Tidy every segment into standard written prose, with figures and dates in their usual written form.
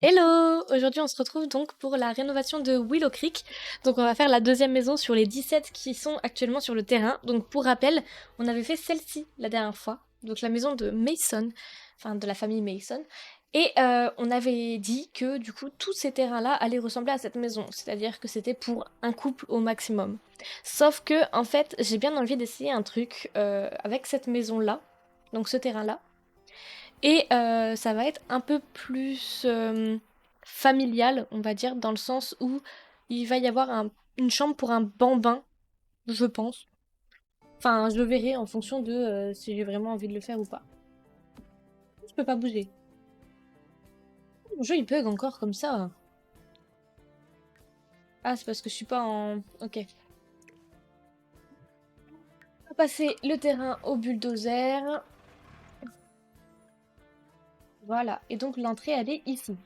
Hello! Aujourd'hui, on se retrouve donc pour la rénovation de Willow Creek. Donc, on va faire la deuxième maison sur les 17 qui sont actuellement sur le terrain. Donc, pour rappel, on avait fait celle-ci la dernière fois. Donc, la maison de Mason, enfin de la famille Mason. Et on avait dit que du coup, tous ces terrains-là allaient ressembler à cette maison. C'est-à-dire que c'était pour un couple au maximum. Sauf que, en fait, j'ai bien envie d'essayer un truc avec cette maison-là. Donc, ce terrain-là. Et ça va être un peu plus familial, on va dire, dans le sens où il va y avoir une chambre pour un bambin, je pense. Enfin, je verrai en fonction de si j'ai vraiment envie de le faire ou pas. Je peux pas bouger. Mon jeu, il bug encore comme ça. Ah, c'est parce que je suis pas en... Ok. On va passer le terrain au bulldozer. Voilà. Et donc, l'entrée, elle est ici.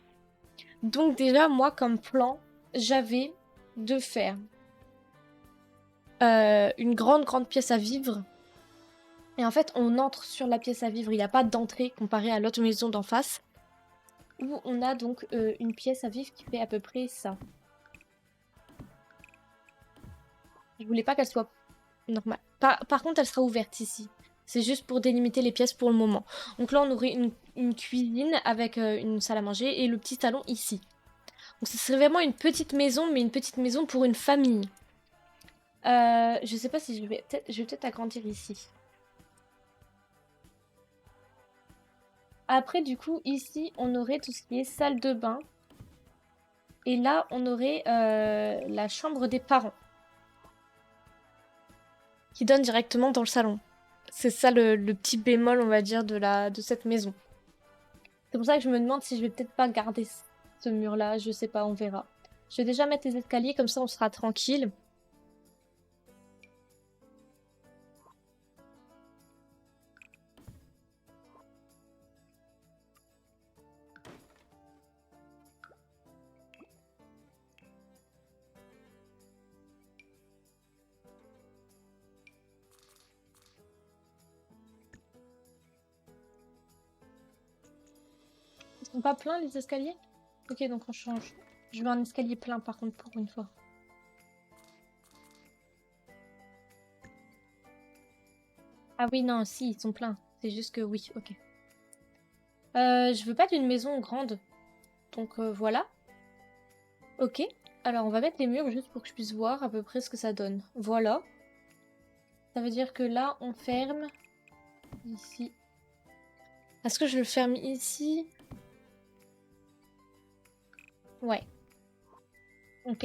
Donc déjà, moi, comme plan, j'avais de faire une grande pièce à vivre. Et en fait, on entre sur la pièce à vivre, il n'y a pas d'entrée comparé à l'autre maison d'en face, où on a donc une pièce à vivre qui fait à peu près ça. Je voulais pas qu'elle soit normale. Par contre, elle sera ouverte ici. C'est juste pour délimiter les pièces pour le moment. Donc là, on aurait une cuisine avec une salle à manger et le petit salon ici. Donc ce serait vraiment une petite maison, mais une petite maison pour une famille. Je sais pas si je vais peut-être agrandir ici. Après, du coup, ici, on aurait tout ce qui est salle de bain. Et là, on aurait la chambre des parents qui donne directement dans le salon. C'est ça le petit bémol, on va dire, de cette maison. C'est pour ça que je me demande si je vais peut-être pas garder ce mur-là. Je sais pas, on verra. Je vais déjà mettre les escaliers, comme ça on sera tranquille. Ils sont pas pleins les escaliers? Ok, donc on change. Je veux un escalier plein par contre pour une fois. Ah oui, non, si, ils sont pleins. C'est juste que oui, ok. Je veux pas d'une maison grande. Donc voilà. Ok. Alors on va mettre les murs juste pour que je puisse voir à peu près ce que ça donne. Voilà. Ça veut dire que là, on ferme ici. Est-ce que je le ferme ici? Ouais. Ok.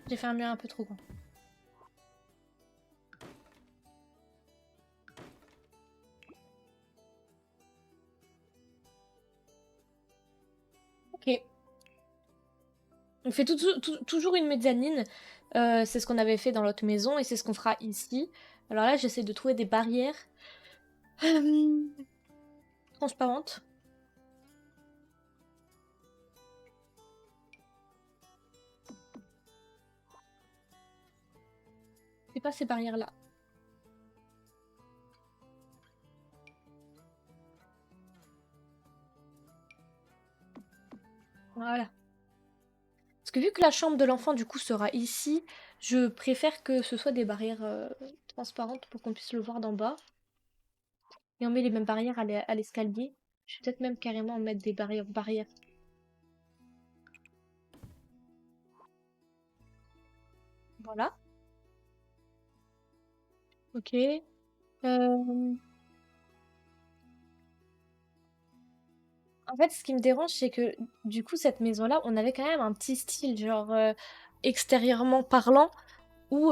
J'ai fait un mur un peu trop grand. Ok. On fait toujours une mezzanine. C'est ce qu'on avait fait dans l'autre maison et c'est ce qu'on fera ici. Alors là, j'essaie de trouver des barrières euh, transparentes. C'est pas ces barrières-là. Voilà. Parce que vu que la chambre de l'enfant, du coup, sera ici, je préfère que ce soit des barrières transparentes pour qu'on puisse le voir d'en bas. Et on met les mêmes barrières à l'escalier. Je vais peut-être même carrément mettre des barrières. Voilà. Ok. En fait, ce qui me dérange, c'est que du coup, cette maison-là, on avait quand même un petit style, genre extérieurement parlant, où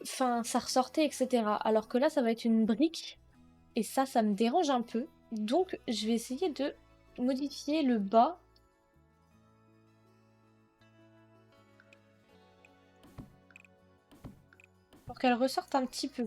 enfin, ça ressortait, etc. Alors que là, ça va être une brique, et ça me dérange un peu. Donc, je vais essayer de modifier le bas pour qu'elle ressorte un petit peu.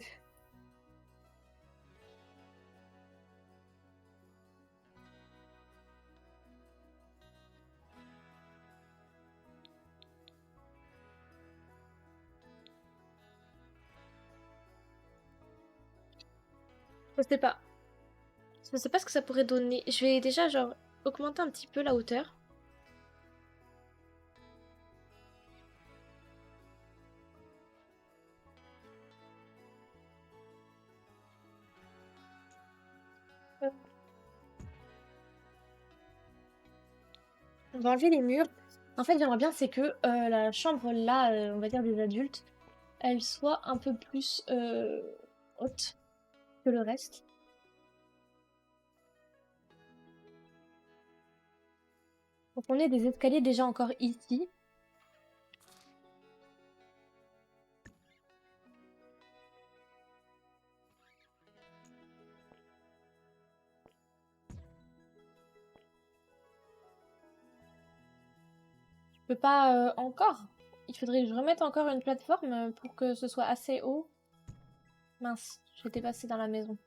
Je sais pas. Je sais pas ce que ça pourrait donner. Je vais déjà genre augmenter un petit peu la hauteur. Hop. On va enlever les murs. En fait, j'aimerais bien c'est que la chambre là, on va dire des adultes, elle soit un peu plus haute que le reste. Donc on ait des escaliers déjà encore ici. Je peux pas encore. Il faudrait que je remette encore une plateforme pour que ce soit assez haut. Mince, j'étais passée dans la maison.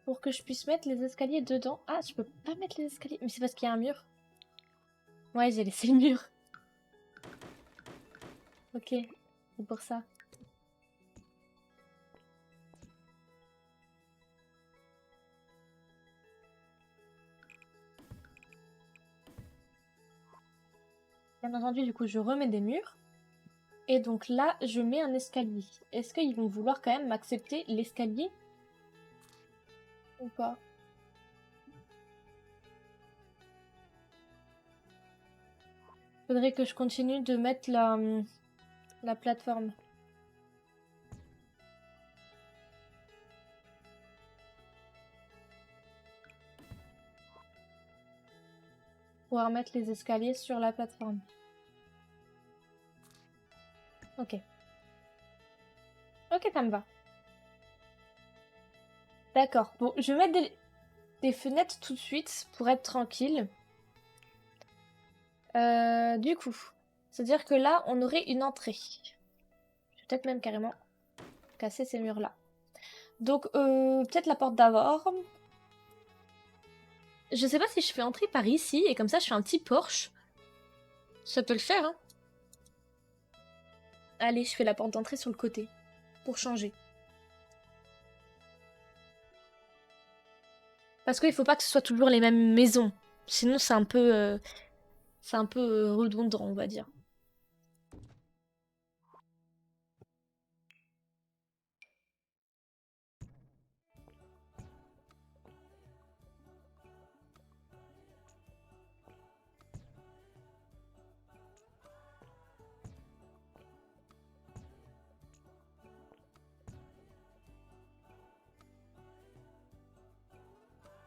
Pour que je puisse mettre les escaliers dedans. Ah, je peux pas mettre les escaliers. Mais c'est parce qu'il y a un mur. Ouais, j'ai laissé le mur. Ok, c'est pour ça. Bien entendu, du coup, je remets des murs. Et donc là, je mets un escalier. Est-ce qu'ils vont vouloir quand même m'accepter l'escalier? Ou pas? Faudrait que je continue de mettre la plateforme. Pouvoir mettre les escaliers sur la plateforme. Ok. Ok, ça me va. D'accord. Bon, je vais mettre des fenêtres tout de suite pour être tranquille. Du coup, c'est-à-dire que là, on aurait une entrée. Je vais peut-être même carrément casser ces murs-là. Donc, peut-être la porte d'abord. Je sais pas si je fais entrer par ici et comme ça, je fais un petit porche. Ça peut le faire, hein. Allez, je fais la porte d'entrée sur le côté pour changer. Parce qu'il faut pas que ce soit toujours les mêmes maisons. Sinon, c'est un peu redondant, on va dire.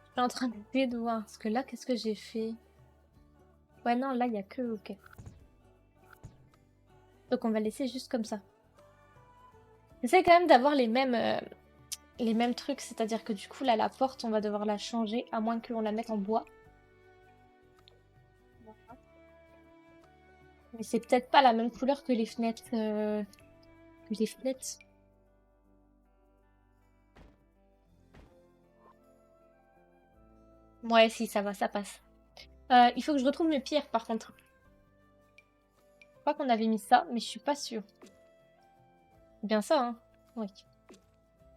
Je suis en train d'essayer de voir. Parce que là, qu'est-ce que j'ai fait? Ouais, non, là, il y a que... Ok. Donc, on va laisser juste comme ça. J'essaie quand même d'avoir les mêmes trucs. C'est-à-dire que du coup, là, la porte, on va devoir la changer. À moins qu'on la mette en bois. Mais c'est peut-être pas la même couleur que les fenêtres. Que les fenêtres. Ouais, si, ça va, ça passe. Il faut que je retrouve mes pierres, par contre. Je crois qu'on avait mis ça, mais je suis pas sûre. C'est bien ça, hein? Oui.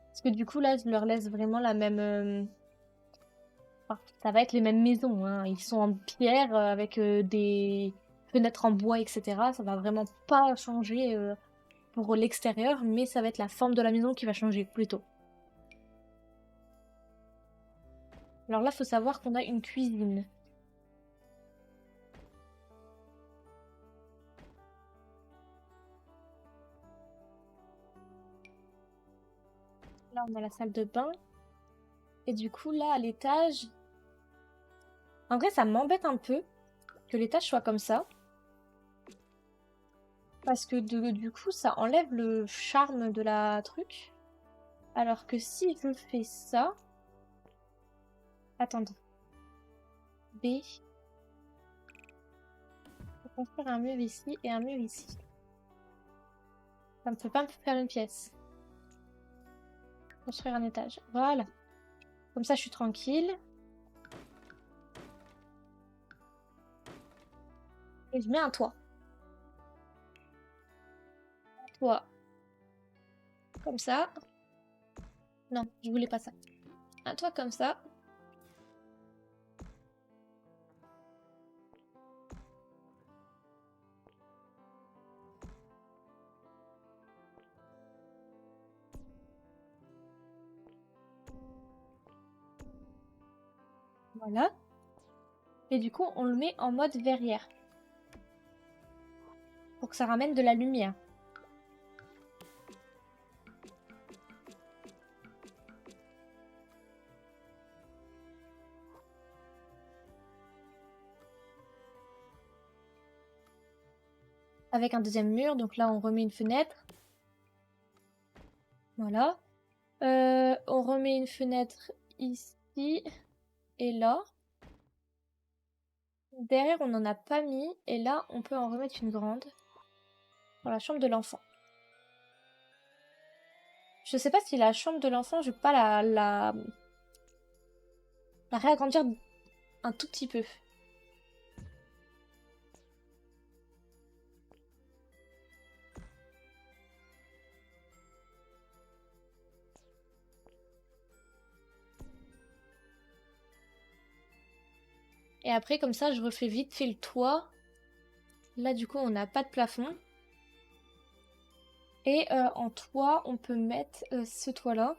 Parce que du coup, là, je leur laisse vraiment la même... enfin, ça va être les mêmes maisons, hein. Ils sont en pierre avec des fenêtres en bois, etc. Ça va vraiment pas changer pour l'extérieur, mais ça va être la forme de la maison qui va changer, plutôt. Alors là, faut savoir qu'on a une cuisine. Là, on a la salle de bain. Et du coup, là, à l'étage... En vrai, ça m'embête un peu que l'étage soit comme ça. Parce que du coup, ça enlève le charme de la truc. Alors que si je fais ça... Attendez. B. Faut construire un mur ici et un mur ici. Ça ne peut pas me faire une pièce. Construire un étage. Voilà. Comme ça, je suis tranquille. Et je mets un toit. toi comme ça. Non, je voulais pas ça. Un toit comme ça. Voilà. Et du coup, on le met en mode verrière. Pour que ça ramène de la lumière. Avec un deuxième mur, donc là on remet une fenêtre. Voilà. On remet une fenêtre ici et là. Derrière on n'en a pas mis et là on peut en remettre une grande. Pour la chambre de l'enfant. Je sais pas si la chambre de l'enfant, je vais pas la réagrandir un tout petit peu. Et après, comme ça, je refais vite fait le toit. Là, du coup, on n'a pas de plafond. Et en toit, on peut mettre ce toit-là.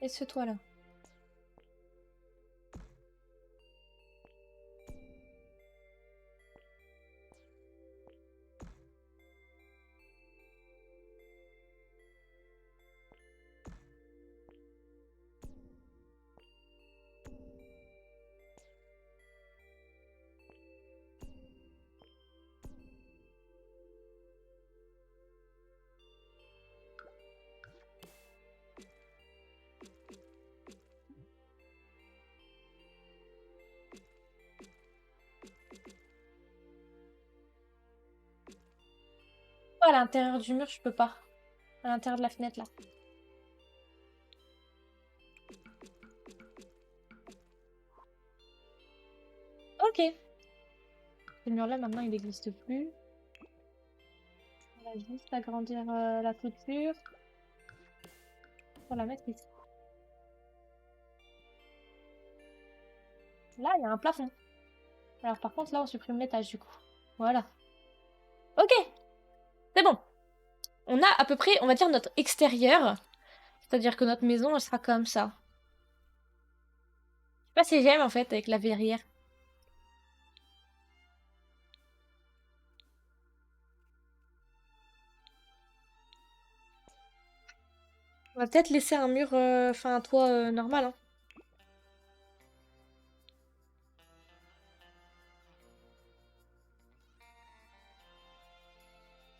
Et ce toit-là. Oh, à l'intérieur du mur, je peux pas. À l'intérieur de la fenêtre, là. Ok. Ce mur-là, maintenant, il n'existe plus. On va juste agrandir la clôture. Pour la mettre ici. Là, il y a un plafond. Alors, par contre, là, on supprime l'étage, du coup. Voilà. Ok. C'est bon. On a à peu près, on va dire, notre extérieur. C'est-à-dire que notre maison, elle sera comme ça. Je sais pas si j'aime, en fait, avec la verrière. On va peut-être laisser un mur, enfin un toit normal, hein.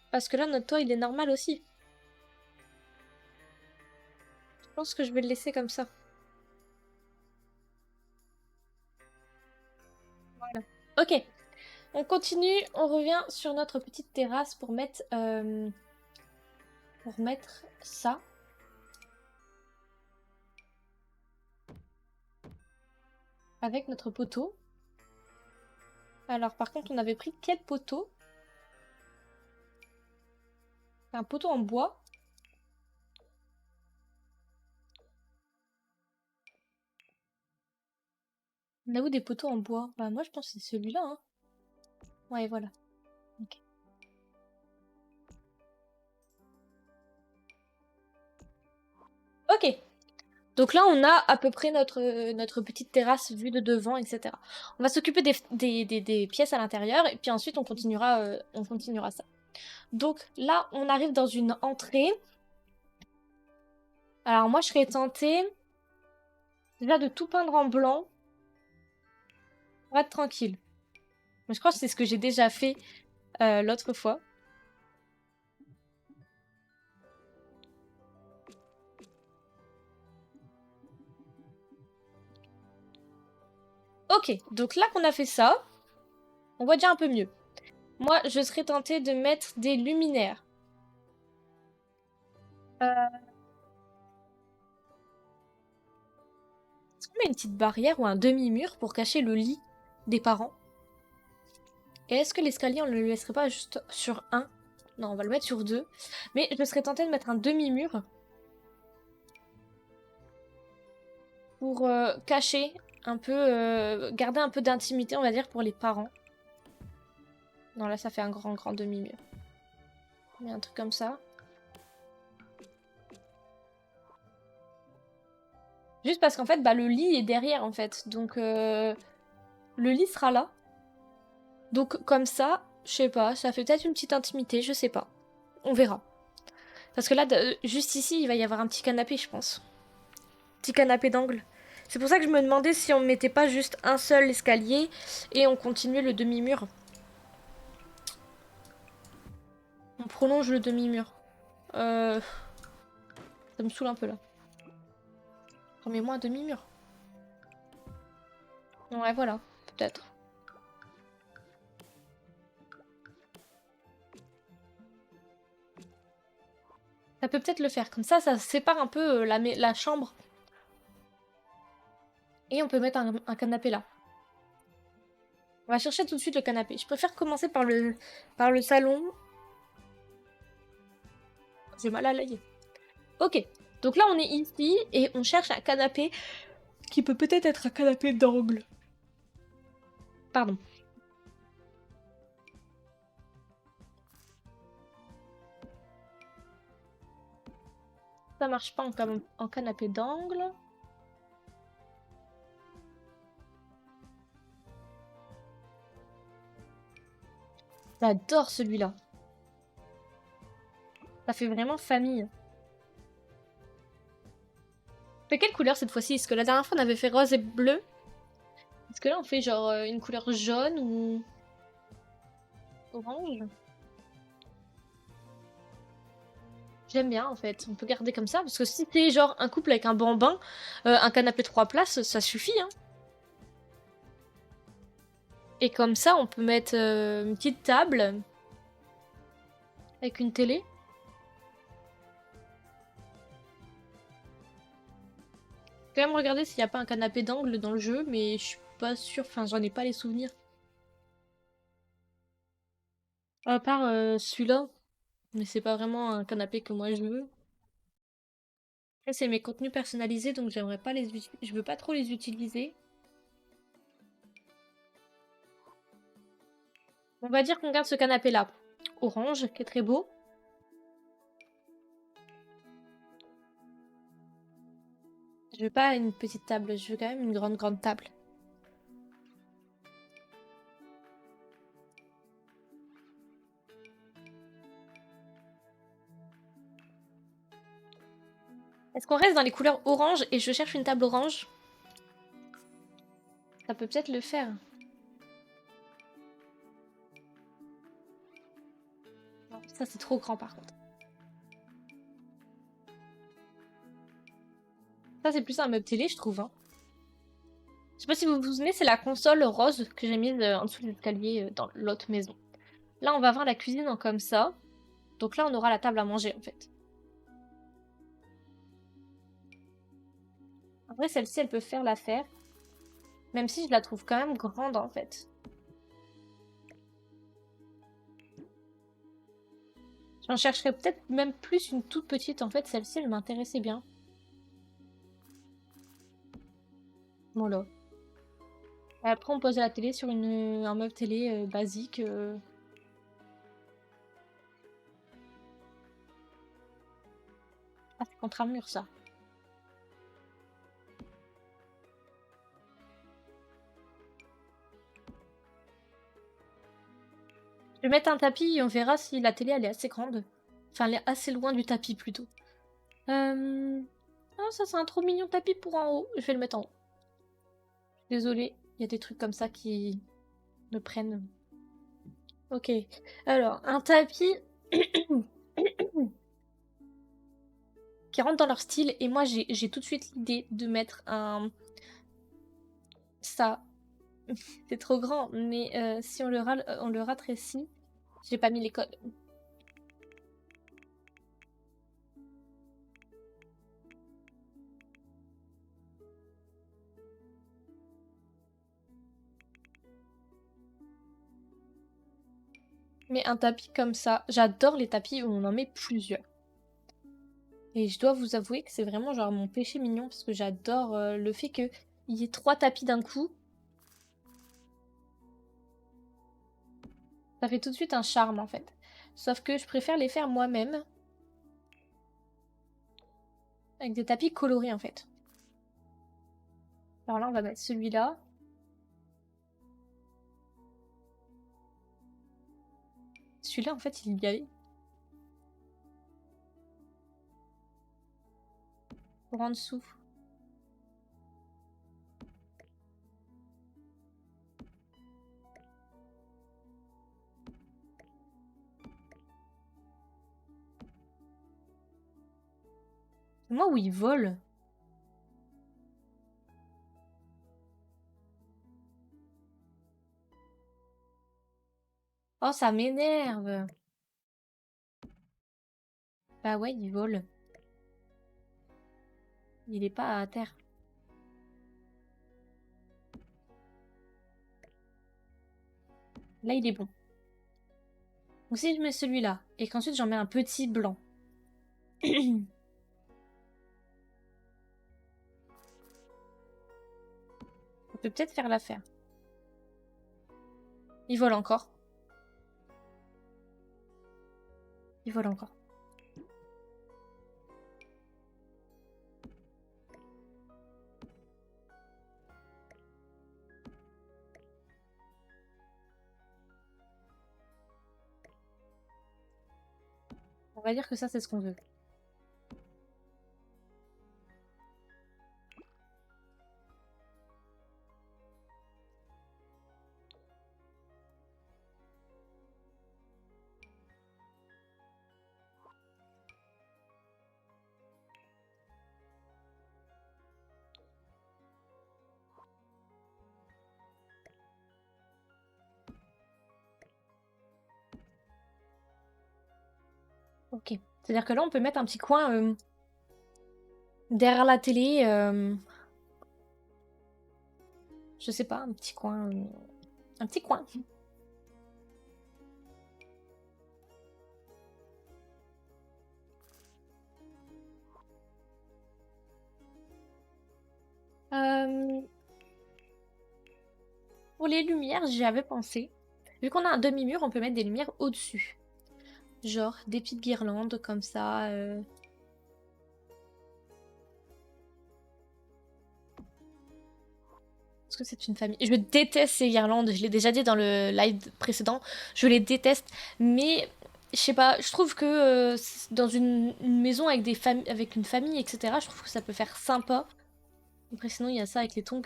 Parce que là, notre toit, il est normal aussi. Je pense que je vais le laisser comme ça. Voilà. Ok. On continue, on revient sur notre petite terrasse pour mettre ça. Avec notre poteau. Alors par contre, on avait pris quel poteau? Un poteau en bois. On a où des poteaux en bois? Bah moi je pense que c'est celui-là, hein. Ouais, voilà. Ok. Ok. Donc là, on a à peu près notre petite terrasse vue de devant, etc. On va s'occuper des pièces à l'intérieur et puis ensuite on continuera ça. Donc là, on arrive dans une entrée. Alors moi, je serais tentée déjà de tout peindre en blanc pour être tranquille. Mais je crois que c'est ce que j'ai déjà fait l'autre fois. Ok, donc là qu'on a fait ça, on voit déjà un peu mieux. Moi, je serais tentée de mettre des luminaires. Est-ce qu'on met une petite barrière ou un demi-mur pour cacher le lit des parents? Et est-ce que l'escalier, on ne le laisserait pas juste sur un? Non, on va le mettre sur deux. Mais je serais tentée de mettre un demi-mur pour cacher un peu, garder un peu d'intimité, on va dire, pour les parents. Non, là, ça fait un grand demi-mur. On met un truc comme ça. Juste parce qu'en fait, bah, le lit est derrière, en fait. Donc, le lit sera là. Donc, comme ça, je sais pas, ça fait peut-être une petite intimité, je sais pas. On verra. Parce que là, juste ici, il va y avoir un petit canapé, je pense. Petit canapé d'angle. C'est pour ça que je me demandais si on mettait pas juste un seul escalier et on continuait le demi-mur. On prolonge le demi-mur. Ça me saoule un peu là. Remets-moi un demi-mur. Ouais, voilà, peut-être. Ça peut peut-être le faire. Comme ça sépare un peu la chambre. Et on peut mettre un canapé là. On va chercher tout de suite le canapé. Je préfère commencer par le salon. J'ai mal à l'œil. Ok. Donc là, on est ici et on cherche un canapé qui peut peut-être être un canapé d'angle. Pardon. Ça marche pas en canapé d'angle. J'adore celui-là. Ça fait vraiment famille. Mais quelle couleur cette fois-ci? Est-ce que la dernière fois on avait fait rose et bleu? Est-ce que là on fait genre une couleur jaune ou orange? J'aime bien en fait. On peut garder comme ça parce que si t'es genre un couple avec un bambin, un canapé 3 places, ça suffit hein. Et comme ça on peut mettre une petite table avec une télé. Quand même regarder s'il n'y a pas un canapé d'angle dans le jeu, mais je suis pas sûre, enfin j'en ai pas les souvenirs. À part celui-là, mais c'est pas vraiment un canapé que moi je veux. Après c'est mes contenus personnalisés donc j'aimerais pas je veux pas trop les utiliser. On va dire qu'on garde ce canapé là. Orange, qui est très beau. Je veux pas une petite table, je veux quand même une grande table. Est-ce qu'on reste dans les couleurs orange et je cherche une table orange? Ça peut peut-être le faire. Non, ça c'est trop grand par contre. Ça c'est plus un meuble télé je trouve. Hein. Je sais pas si vous vous souvenez, c'est la console rose que j'ai mise en dessous de l'escalier dans l'autre maison. Là on va voir la cuisine en comme ça. Donc là on aura la table à manger en fait. En vrai celle-ci elle peut faire l'affaire. Même si je la trouve quand même grande en fait. J'en chercherais peut-être même plus une toute petite. En fait, celle-ci, elle m'intéressait bien. Voilà. Et après, on pose la télé sur un meuble télé basique. Ah, c'est contre un mur, ça. Je vais mettre un tapis et on verra si la télé, elle est assez grande. Enfin, elle est assez loin du tapis, plutôt. Ah, ça, c'est un trop mignon tapis pour en haut. Je vais le mettre en haut. Désolée, il y a des trucs comme ça qui me prennent. Ok. Alors, un tapis qui rentre dans leur style. Et moi, j'ai tout de suite l'idée de mettre un... Ça. C'est trop grand. Mais si on le, on le ratrécit... J'ai pas mis les codes. Mais un tapis comme ça, j'adore les tapis où on en met plusieurs. Et je dois vous avouer que c'est vraiment genre mon péché mignon parce que j'adore le fait qu'il y ait 3 tapis d'un coup. Ça fait tout de suite un charme en fait. Sauf que je préfère les faire moi-même. Avec des tapis colorés en fait. Alors là on va mettre celui-là. Celui-là en fait il y avait. Pour en dessous. Moi où il vole. Oh ça m'énerve. Bah ouais il vole. Il est pas à terre. Là il est bon. Donc si je mets celui-là et qu'ensuite j'en mets un petit blanc. On peut peut-être faire l'affaire. Il vole encore. Il vole encore. On va dire que ça c'est ce qu'on veut. Ok. C'est-à-dire que là, on peut mettre un petit coin derrière la télé. Je sais pas, un petit coin. Un petit coin. Euh, Pour les lumières, j'y avais pensé. Vu qu'on a un demi-mur, on peut mettre des lumières au-dessus. Genre des petites guirlandes comme ça. Est-ce que c'est une famille? Je déteste ces guirlandes, je l'ai déjà dit dans le live précédent. Je les déteste. Mais je sais pas, je trouve que dans une maison avec avec une famille, etc., je trouve que ça peut faire sympa. Après, sinon, il y a ça avec les tongs.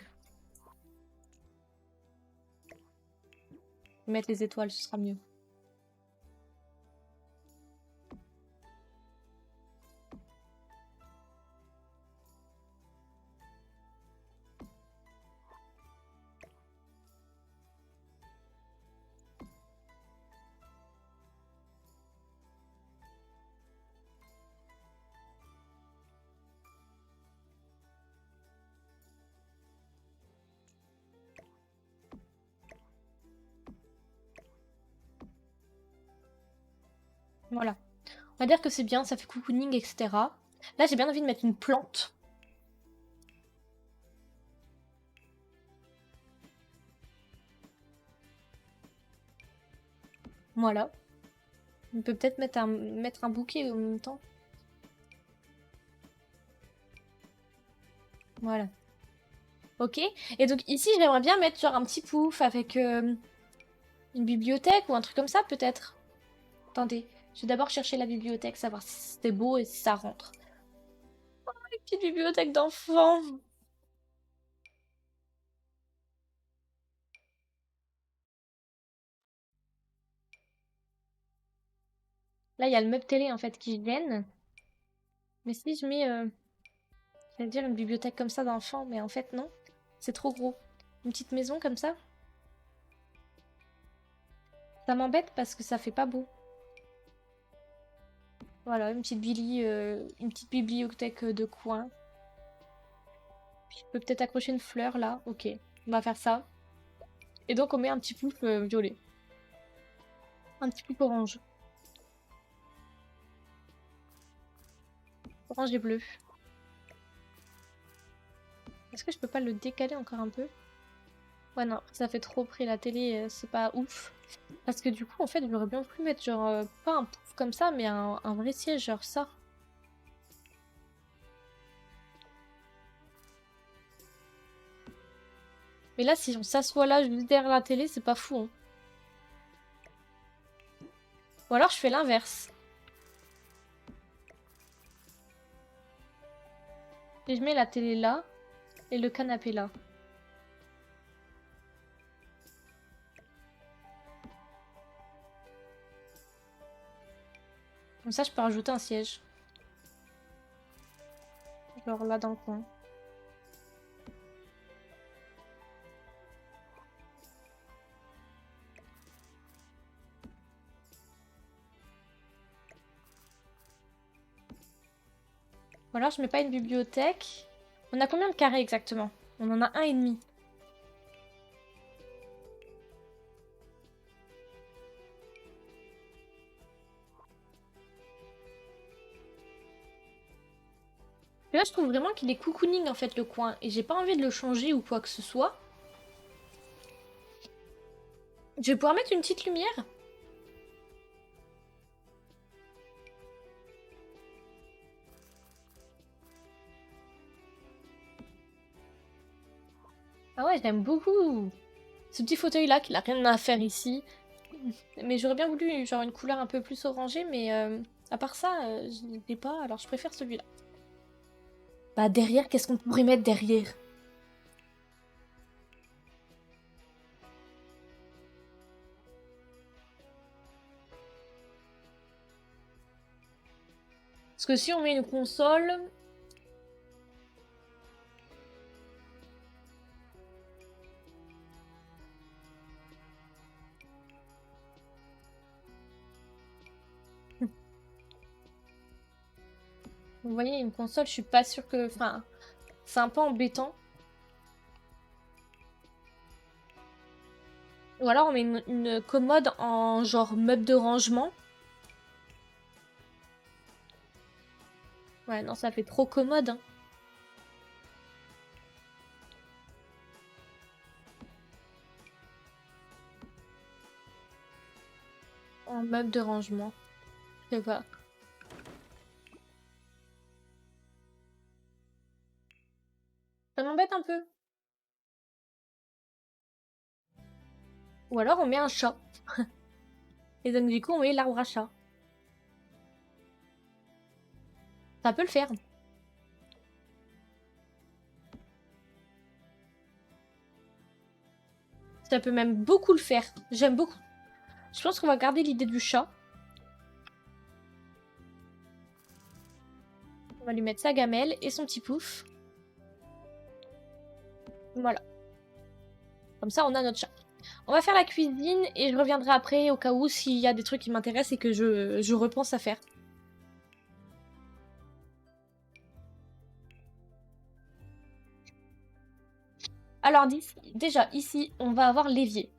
Mettre les étoiles, ce sera mieux. Voilà. On va dire que c'est bien, ça fait cocooning, etc. Là, j'ai bien envie de mettre une plante. Voilà. On peut peut-être mettre un bouquet en même temps. Voilà. Ok. Et donc ici, j'aimerais bien mettre genre un petit pouf avec une bibliothèque ou un truc comme ça, peut-être. Attendez, je vais d'abord chercher la bibliothèque, savoir si c'était beau et si ça rentre. Oh, une petite bibliothèque d'enfants. Là, il y a le meuble télé en fait qui gêne. Mais si je mets, j'allais dire une bibliothèque comme ça d'enfants, mais en fait non, c'est trop gros. Une petite maison comme ça Ça m'embête parce que ça fait pas beau. Voilà, une petite bibliothèque de coin. Je peux peut-être accrocher une fleur là. Ok, on va faire ça. Et donc on met un petit pouf violet. Un petit pouf orange. Orange et bleu. Est-ce que je peux pas le décaler encore un peu? Ouais, non, ça fait trop près. La télé, c'est pas ouf. Parce que du coup, en fait, j'aurais bien voulu mettre genre, pas un pouf comme ça, mais un vrai siège, genre ça. Mais là, si on s'assoit là, juste derrière la télé, c'est pas fou, hein. Ou alors je fais l'inverse. Et je mets la télé là, et le canapé là. Comme ça, je peux rajouter un siège. Genre là dans le coin. Ou alors je mets pas une bibliothèque. On a combien de carrés exactement? On en a un et demi. Et là, je trouve vraiment qu'il est cocooning en fait le coin. Et j'ai pas envie de le changer ou quoi que ce soit. Je vais pouvoir mettre une petite lumière. Ah ouais, j'aime beaucoup. Ce petit fauteuil là, qui n'a rien à faire ici. Mais j'aurais bien voulu genre une couleur un peu plus orangée, mais à part ça, je l'ai pas, alors je préfère celui-là. Bah derrière, qu'est-ce qu'on pourrait mettre derrière? Parce que si on met une console... Vous voyez, une console, je suis pas sûre que... Enfin, c'est un peu embêtant. Ou alors on met une commode en genre meuble de rangement. Ouais, non, ça fait trop commode, hein. En meuble de rangement. Je sais pas. Ça m'embête un peu. Ou alors on met un chat. Et donc du coup on met l'arbre à chat. Ça peut le faire. Ça peut même beaucoup le faire. J'aime beaucoup. Je pense qu'on va garder l'idée du chat. On va lui mettre sa gamelle et son petit pouf. Voilà. Comme ça, on a notre chat. On va faire la cuisine et je reviendrai après au cas où s'il y a des trucs qui m'intéressent et que je repense à faire. Alors déjà, ici, on va avoir l'évier.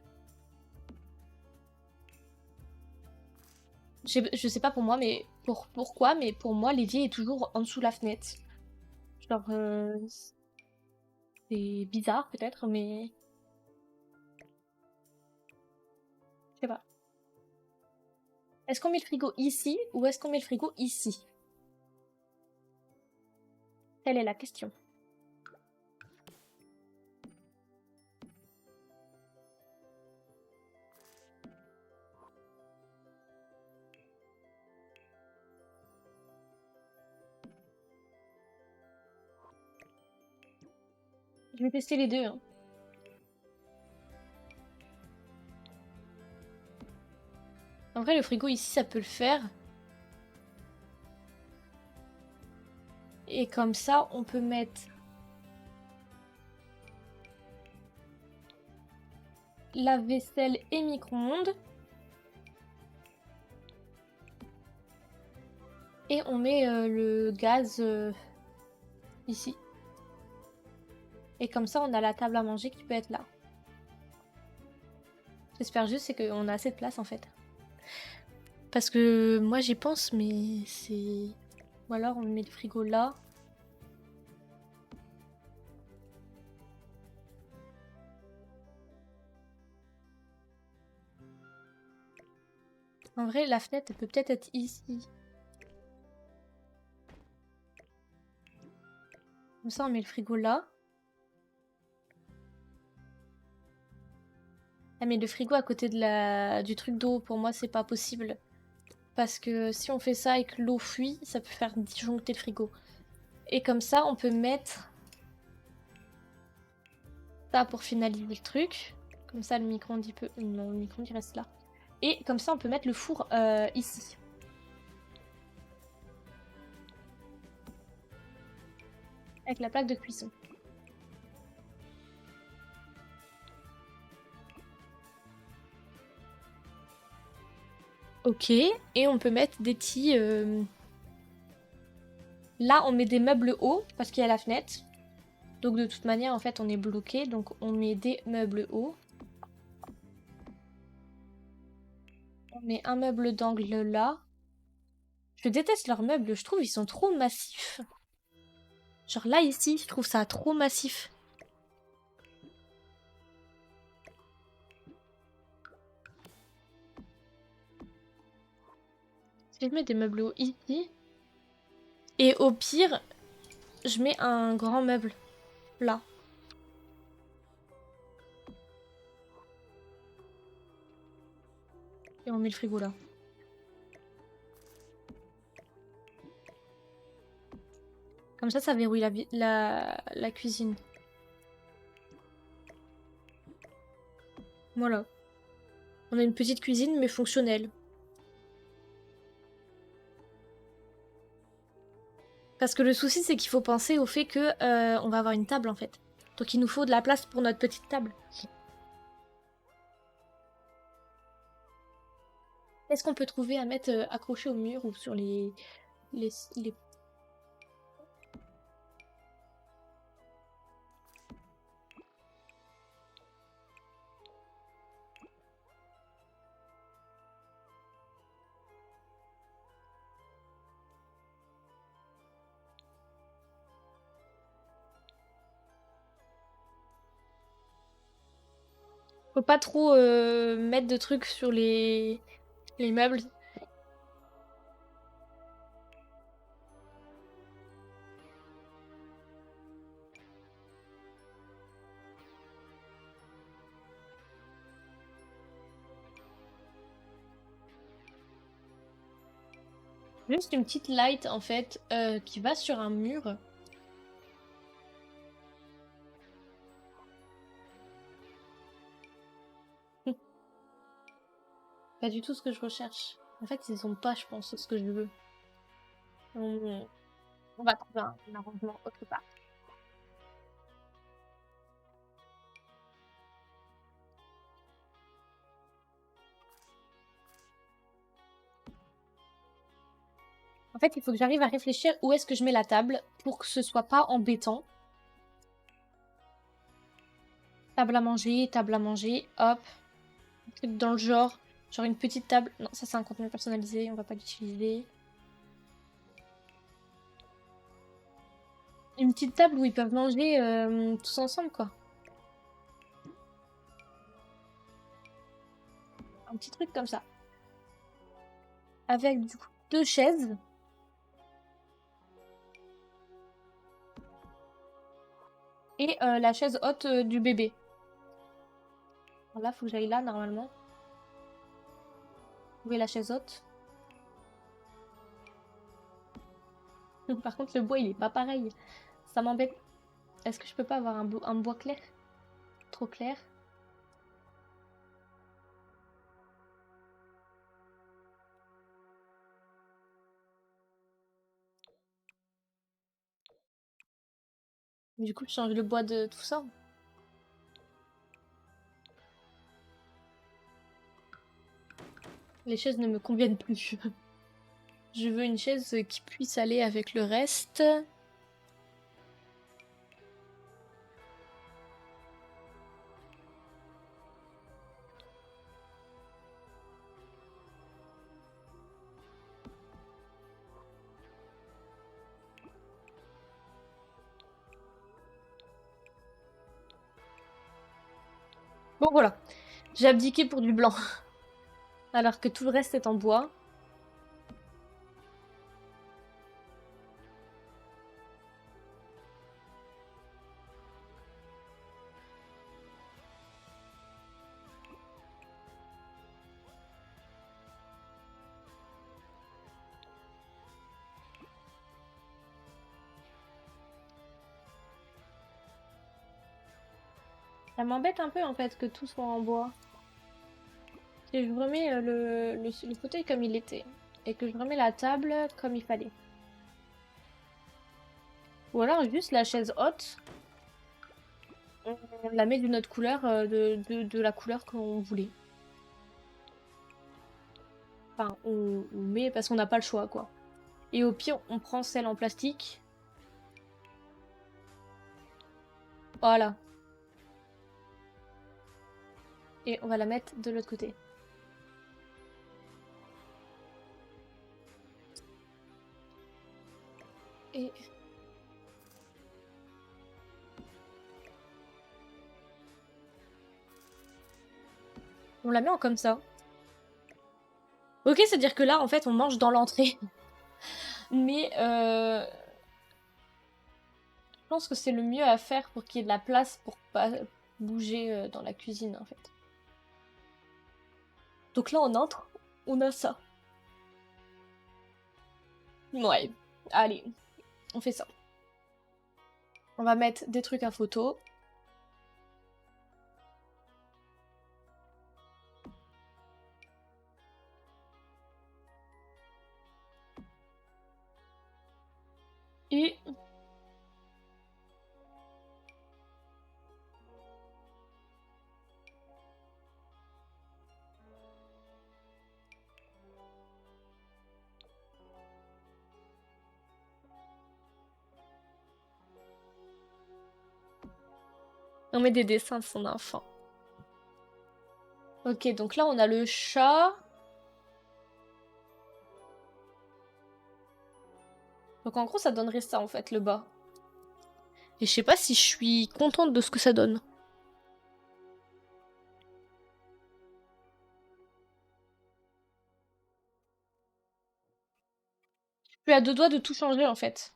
Je sais pas pour moi, mais pourquoi, mais pour moi, l'évier est toujours en dessous de la fenêtre. Genre, c'est bizarre peut-être, mais... Je sais pas. Est-ce qu'on met le frigo ici ou est-ce qu'on met le frigo ici? Telle est la question. Je vais tester les deux, hein. En vrai, le frigo ici, ça peut le faire. Et comme ça, on peut mettre la vaisselle et micro-ondes. Et on met le gaz ici. Et comme ça, on a la table à manger qui peut être là. J'espère juste c'est qu'on a assez de place en fait. Parce que moi j'y pense, mais c'est... Ou alors on met le frigo là. En vrai, la fenêtre elle peut peut-être être ici. Comme ça, on met le frigo là. Ah, mais le frigo à côté de du truc d'eau, pour moi, c'est pas possible. Parce que si on fait ça et que l'eau fuit, ça peut faire disjoncter le frigo. Et comme ça, on peut mettre ça pour finaliser le truc. Comme ça, le micro-ondes, il peut... Non, le micro-ondes, il reste là. Et comme ça, on peut mettre le four ici. Avec la plaque de cuisson. Ok, et on peut mettre des petits... Là, on met des meubles hauts, parce qu'il y a la fenêtre. Donc de toute manière, en fait, on est bloqué. Donc on met des meubles hauts. On met un meuble d'angle là. Je déteste leurs meubles, je trouve ils sont trop massifs. Genre là, ici, je trouve ça trop massif. Je mets des meubles hauts ici. Et au pire, je mets un grand meuble là. Et on met le frigo là. Comme ça verrouille la cuisine. Voilà. On a une petite cuisine, mais fonctionnelle. Parce que le souci, c'est qu'il faut penser au fait que on va avoir une table, en fait. Donc il nous faut de la place pour notre petite table. Est-ce qu'on peut trouver à mettre accroché au mur ou sur les... Faut pas trop mettre de trucs sur les meubles. Juste une petite light en fait qui va sur un mur. Pas du tout ce que je recherche. En fait, ils ont pas, je pense, ce que je veux. On, on va trouver un arrangement autre part. En fait, il faut que j'arrive à réfléchir où est-ce que je mets la table pour que ce soit pas embêtant. Table à manger, hop. Un truc dans le genre. Genre une petite table. Non, ça c'est un contenu personnalisé, on va pas l'utiliser. Une petite table où ils peuvent manger tous ensemble, quoi. Un petit truc comme ça. Avec du coup 2 chaises. Et la chaise haute du bébé. Alors là, faut que j'aille là, normalement. Trouver la chaise haute. Par contre, le bois, il est pas pareil. Ça m'embête. Est-ce que je peux pas avoir un bois clair? Trop clair. Du coup, je change le bois de tout ça. Les chaises ne me conviennent plus. Je veux une chaise qui puisse aller avec le reste. Bon voilà, j'ai abdiqué pour du blanc. Alors que tout le reste est en bois. Ça m'embête un peu en fait que tout soit en bois. Si je remets le fauteuil comme il était et que je remets la table comme il fallait. Ou alors juste la chaise haute, on la met d'une autre couleur, de la couleur qu'on voulait. Enfin, on met parce qu'on n'a pas le choix quoi. Et au pire, on prend celle en plastique. Voilà. Et on va la mettre de l'autre côté. Et... on la met en comme ça. Ok, c'est-à-dire que là, en fait, on mange dans l'entrée. Mais je pense que c'est le mieux à faire pour qu'il y ait de la place pour pas bouger dans la cuisine, en fait. Donc là, on entre, on a ça. Ouais, allez, on fait ça. On va mettre des trucs à photo. Et... on met des dessins de son enfant. Ok, donc là, on a le chat. Donc en gros, ça donnerait ça, en fait, le bas. Et je sais pas si je suis contente de ce que ça donne. Je suis à deux doigts de tout changer, en fait.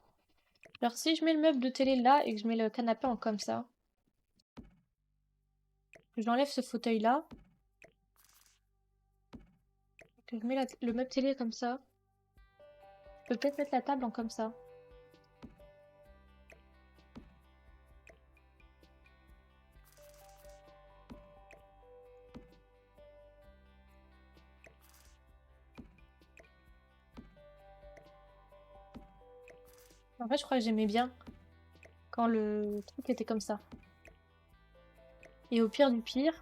Alors si je mets le meuble de télé là et que je mets le canapé en comme ça, que j'enlève ce fauteuil là, que je mets le meuble télé comme ça, je peux peut-être mettre la table en comme ça. En fait, je crois que j'aimais bien quand le truc était comme ça. Et au pire du pire,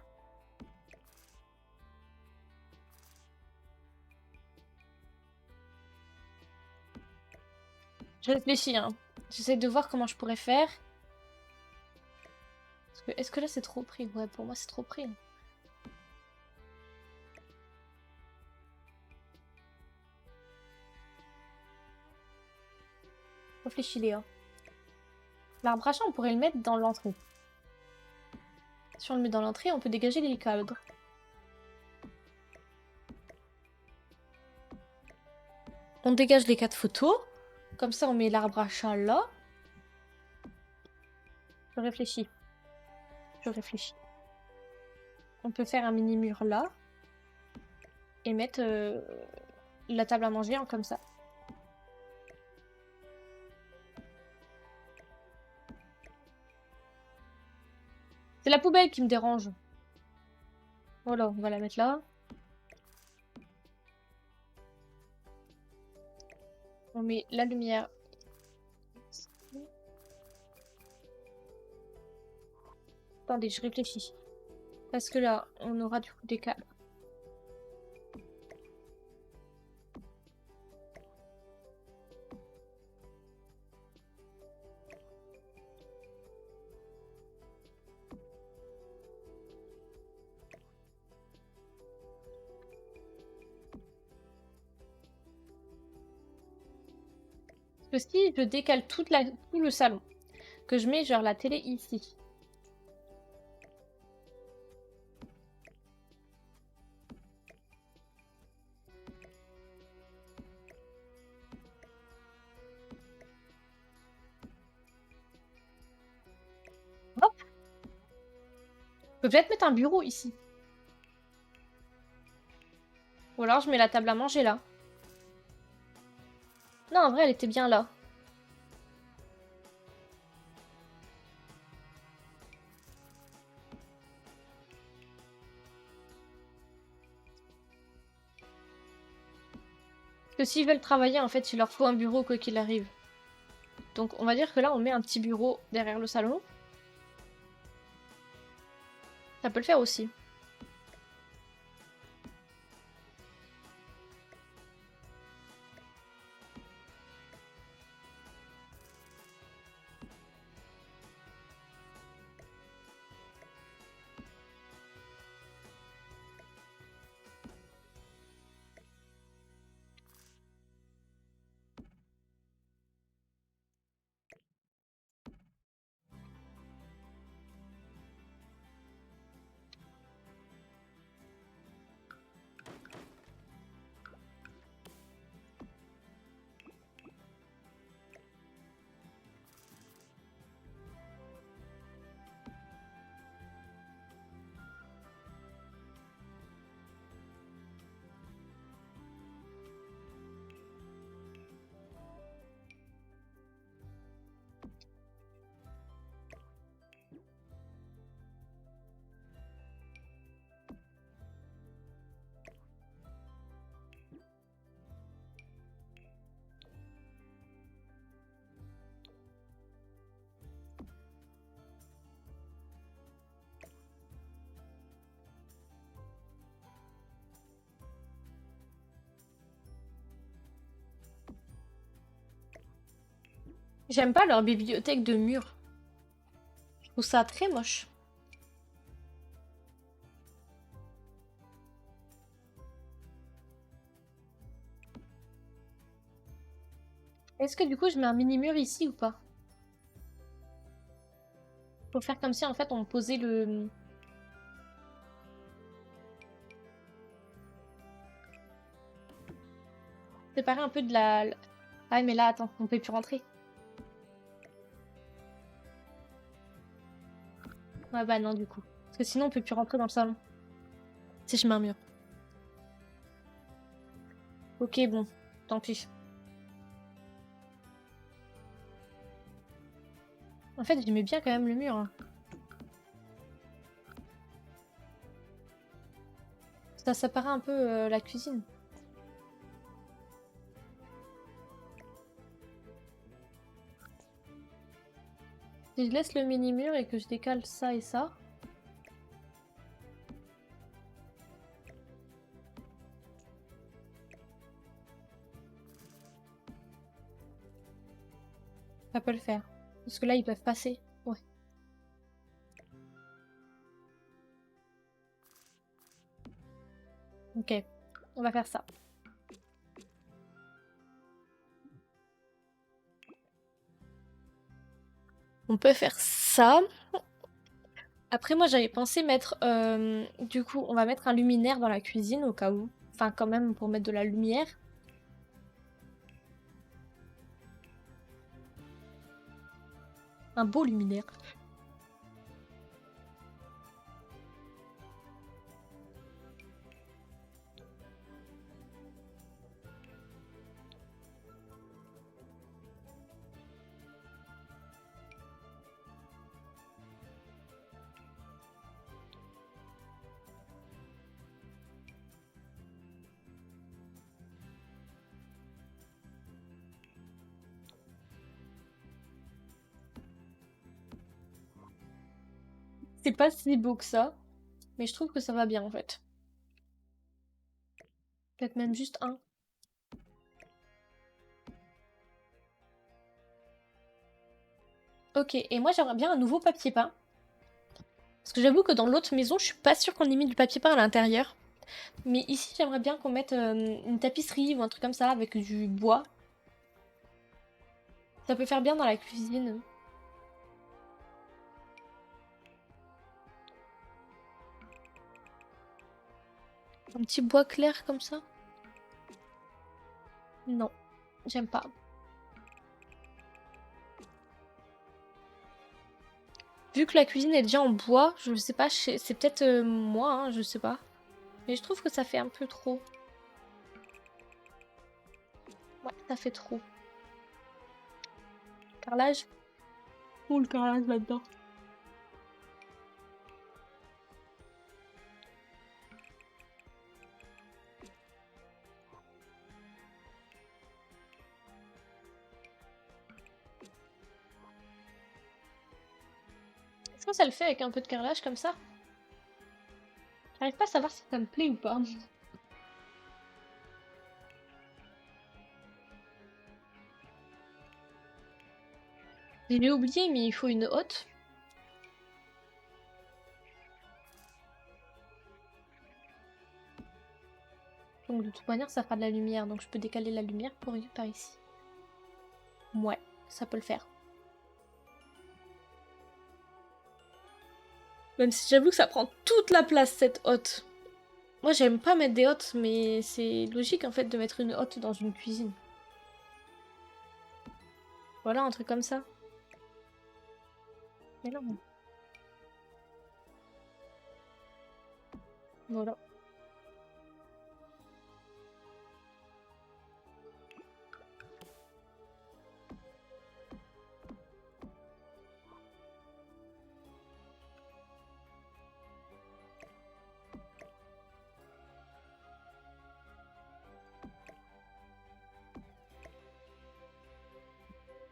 je réfléchis, hein. J'essaie de voir comment je pourrais faire. Est-ce que là c'est trop pris? Ouais, pour moi c'est trop pris. Réfléchis, Léa. L'arbre à chat, on pourrait le mettre dans l'entrée. Si on le met dans l'entrée, on peut dégager les cadres. On dégage les 4 photos. Comme ça, on met l'arbre à chat là. Je réfléchis. Je réfléchis. On peut faire un mini mur là. Et mettre la table à manger en comme ça. C'est la poubelle qui me dérange. Voilà, on va la mettre là. On met la lumière. Attendez, je réfléchis. Parce que là, on aura du coup des câbles. que si je décale tout le salon, que je mets genre la télé ici. Hop. Je peux peut-être mettre un bureau ici. Ou alors je mets la table à manger là. Non, en vrai, elle était bien là. Parce que s'ils veulent travailler, en fait, il leur faut un bureau quoi qu'il arrive. Donc on va dire que là, on met un petit bureau derrière le salon. Ça peut le faire aussi. J'aime pas leur bibliothèque de mur. Je trouve ça très moche. Est-ce que du coup je mets un mini mur ici ou pas? Faut faire comme si en fait on posait le... Séparer un peu de la... Ah mais là attends, on peut plus rentrer. Ouais bah non du coup. Parce que sinon on peut plus rentrer dans le salon. Si je mets un mur. Ok bon, tant pis. En fait j'aimais bien quand même le mur. Hein. Ça sépare un peu la cuisine. Si je laisse le mini mur et que je décale ça et ça. Ça peut le faire. Parce que là ils peuvent passer. Ouais. Ok, on va faire ça. On peut faire ça. Après, moi, j'avais pensé mettre... du coup, on va mettre un luminaire dans la cuisine au cas où. Enfin, quand même, pour mettre de la lumière. Un beau luminaire. C'est pas si beau que ça. Mais je trouve que ça va bien, en fait. Peut-être même juste un. Ok, et moi, j'aimerais bien un nouveau papier peint. Parce que j'avoue que dans l'autre maison, je suis pas sûre qu'on ait mis du papier peint à l'intérieur. Mais ici, j'aimerais bien qu'on mette une tapisserie ou un truc comme ça avec du bois. Ça peut faire bien dans la cuisine. Un petit bois clair comme ça. Non, j'aime pas. Vu que la cuisine est déjà en bois, je sais pas, c'est peut-être moi, hein, je sais pas. Mais je trouve que ça fait un peu trop. Ouais, ça fait trop. Carrelage. Où le carrelage là-dedans? Est-ce que ça le fait avec un peu de carrelage comme ça? J'arrive pas à savoir si ça me plaît ou pas. J'ai oublié, mais il faut une hotte. Donc de toute manière, ça fera de la lumière, donc je peux décaler la lumière pour par ici. Ouais, ça peut le faire. Même si j'avoue que ça prend toute la place, cette hotte. Moi, j'aime pas mettre des hottes, mais c'est logique en fait de mettre une hotte dans une cuisine. Voilà, un truc comme ça. Mais non. Voilà.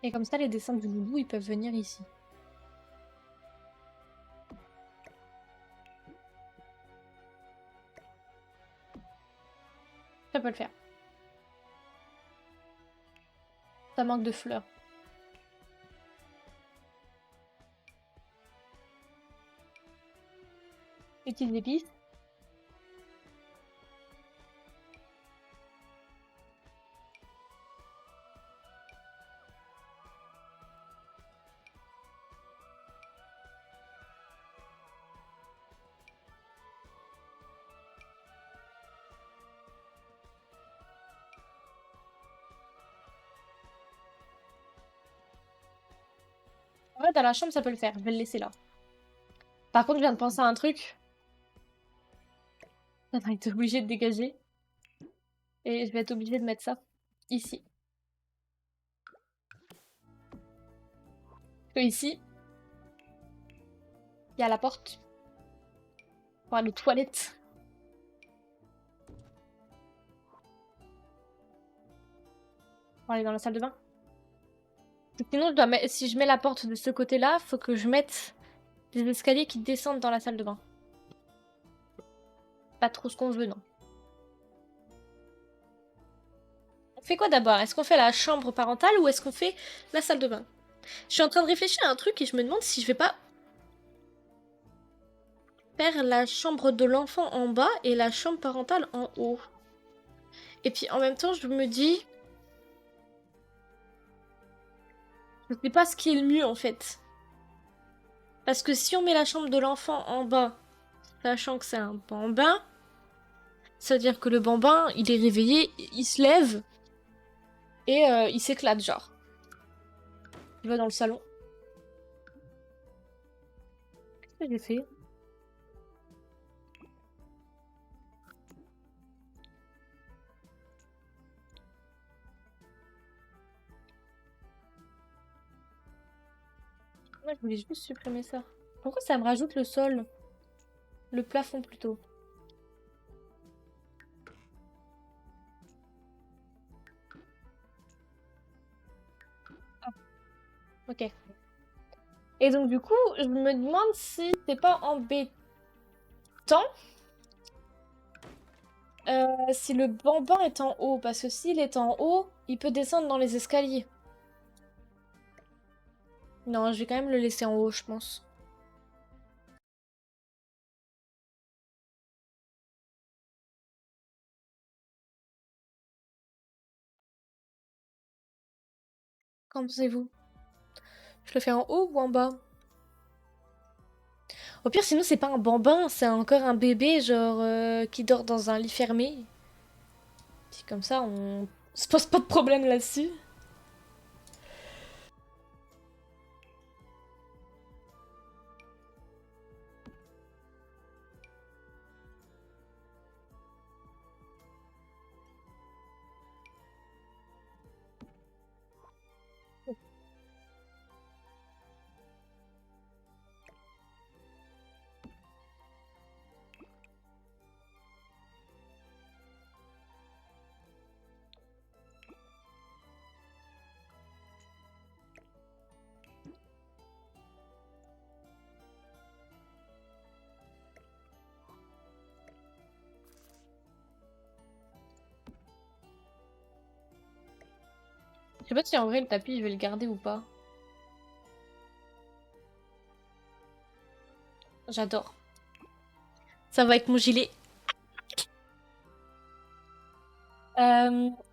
Et comme ça, les dessins du loulou, ils peuvent venir ici. Ça peut le faire. Ça manque de fleurs. Petites épices. Ouais, dans la chambre, ça peut le faire. Je vais le laisser là. Par contre, je viens de penser à un truc. Ça va être obligé de dégager. Et je vais être obligée de mettre ça ici. Parce que ici, il y a la porte pour aller aux toilettes. Pour aller dans la salle de bain. Sinon, si je mets la porte de ce côté-là, faut que je mette des escaliers qui descendent dans la salle de bain. Pas trop ce qu'on veut, non. On fait quoi d'abord? Est-ce qu'on fait la chambre parentale ou est-ce qu'on fait la salle de bain? Je suis en train de réfléchir à un truc et je me demande si je vais pas faire la chambre de l'enfant en bas et la chambre parentale en haut. Et puis en même temps, je me dis... Je sais pas ce qui est le mieux en fait. Parce que si on met la chambre de l'enfant en bas, sachant que c'est un bambin, ça veut dire que le bambin, il est réveillé, il se lève et il s'éclate genre. Il va dans le salon. Qu'est-ce que j'ai fait? Moi, je voulais juste supprimer ça. Pourquoi ça me rajoute le sol? Le plafond plutôt. Ah, ok. Et donc du coup, je me demande si c'est pas embêtant si le bambin est en haut. Parce que s'il est en haut, il peut descendre dans les escaliers. Non, je vais quand même le laisser en haut, je pense. Qu'en pensez-vous? Je le fais en haut ou en bas? Au pire, sinon, c'est pas un bambin, c'est encore un bébé, genre, qui dort dans un lit fermé. Puis comme ça, on se pose pas de problème là-dessus. Je sais pas si en vrai le tapis, je vais le garder ou pas. J'adore. Ça va avec mon gilet.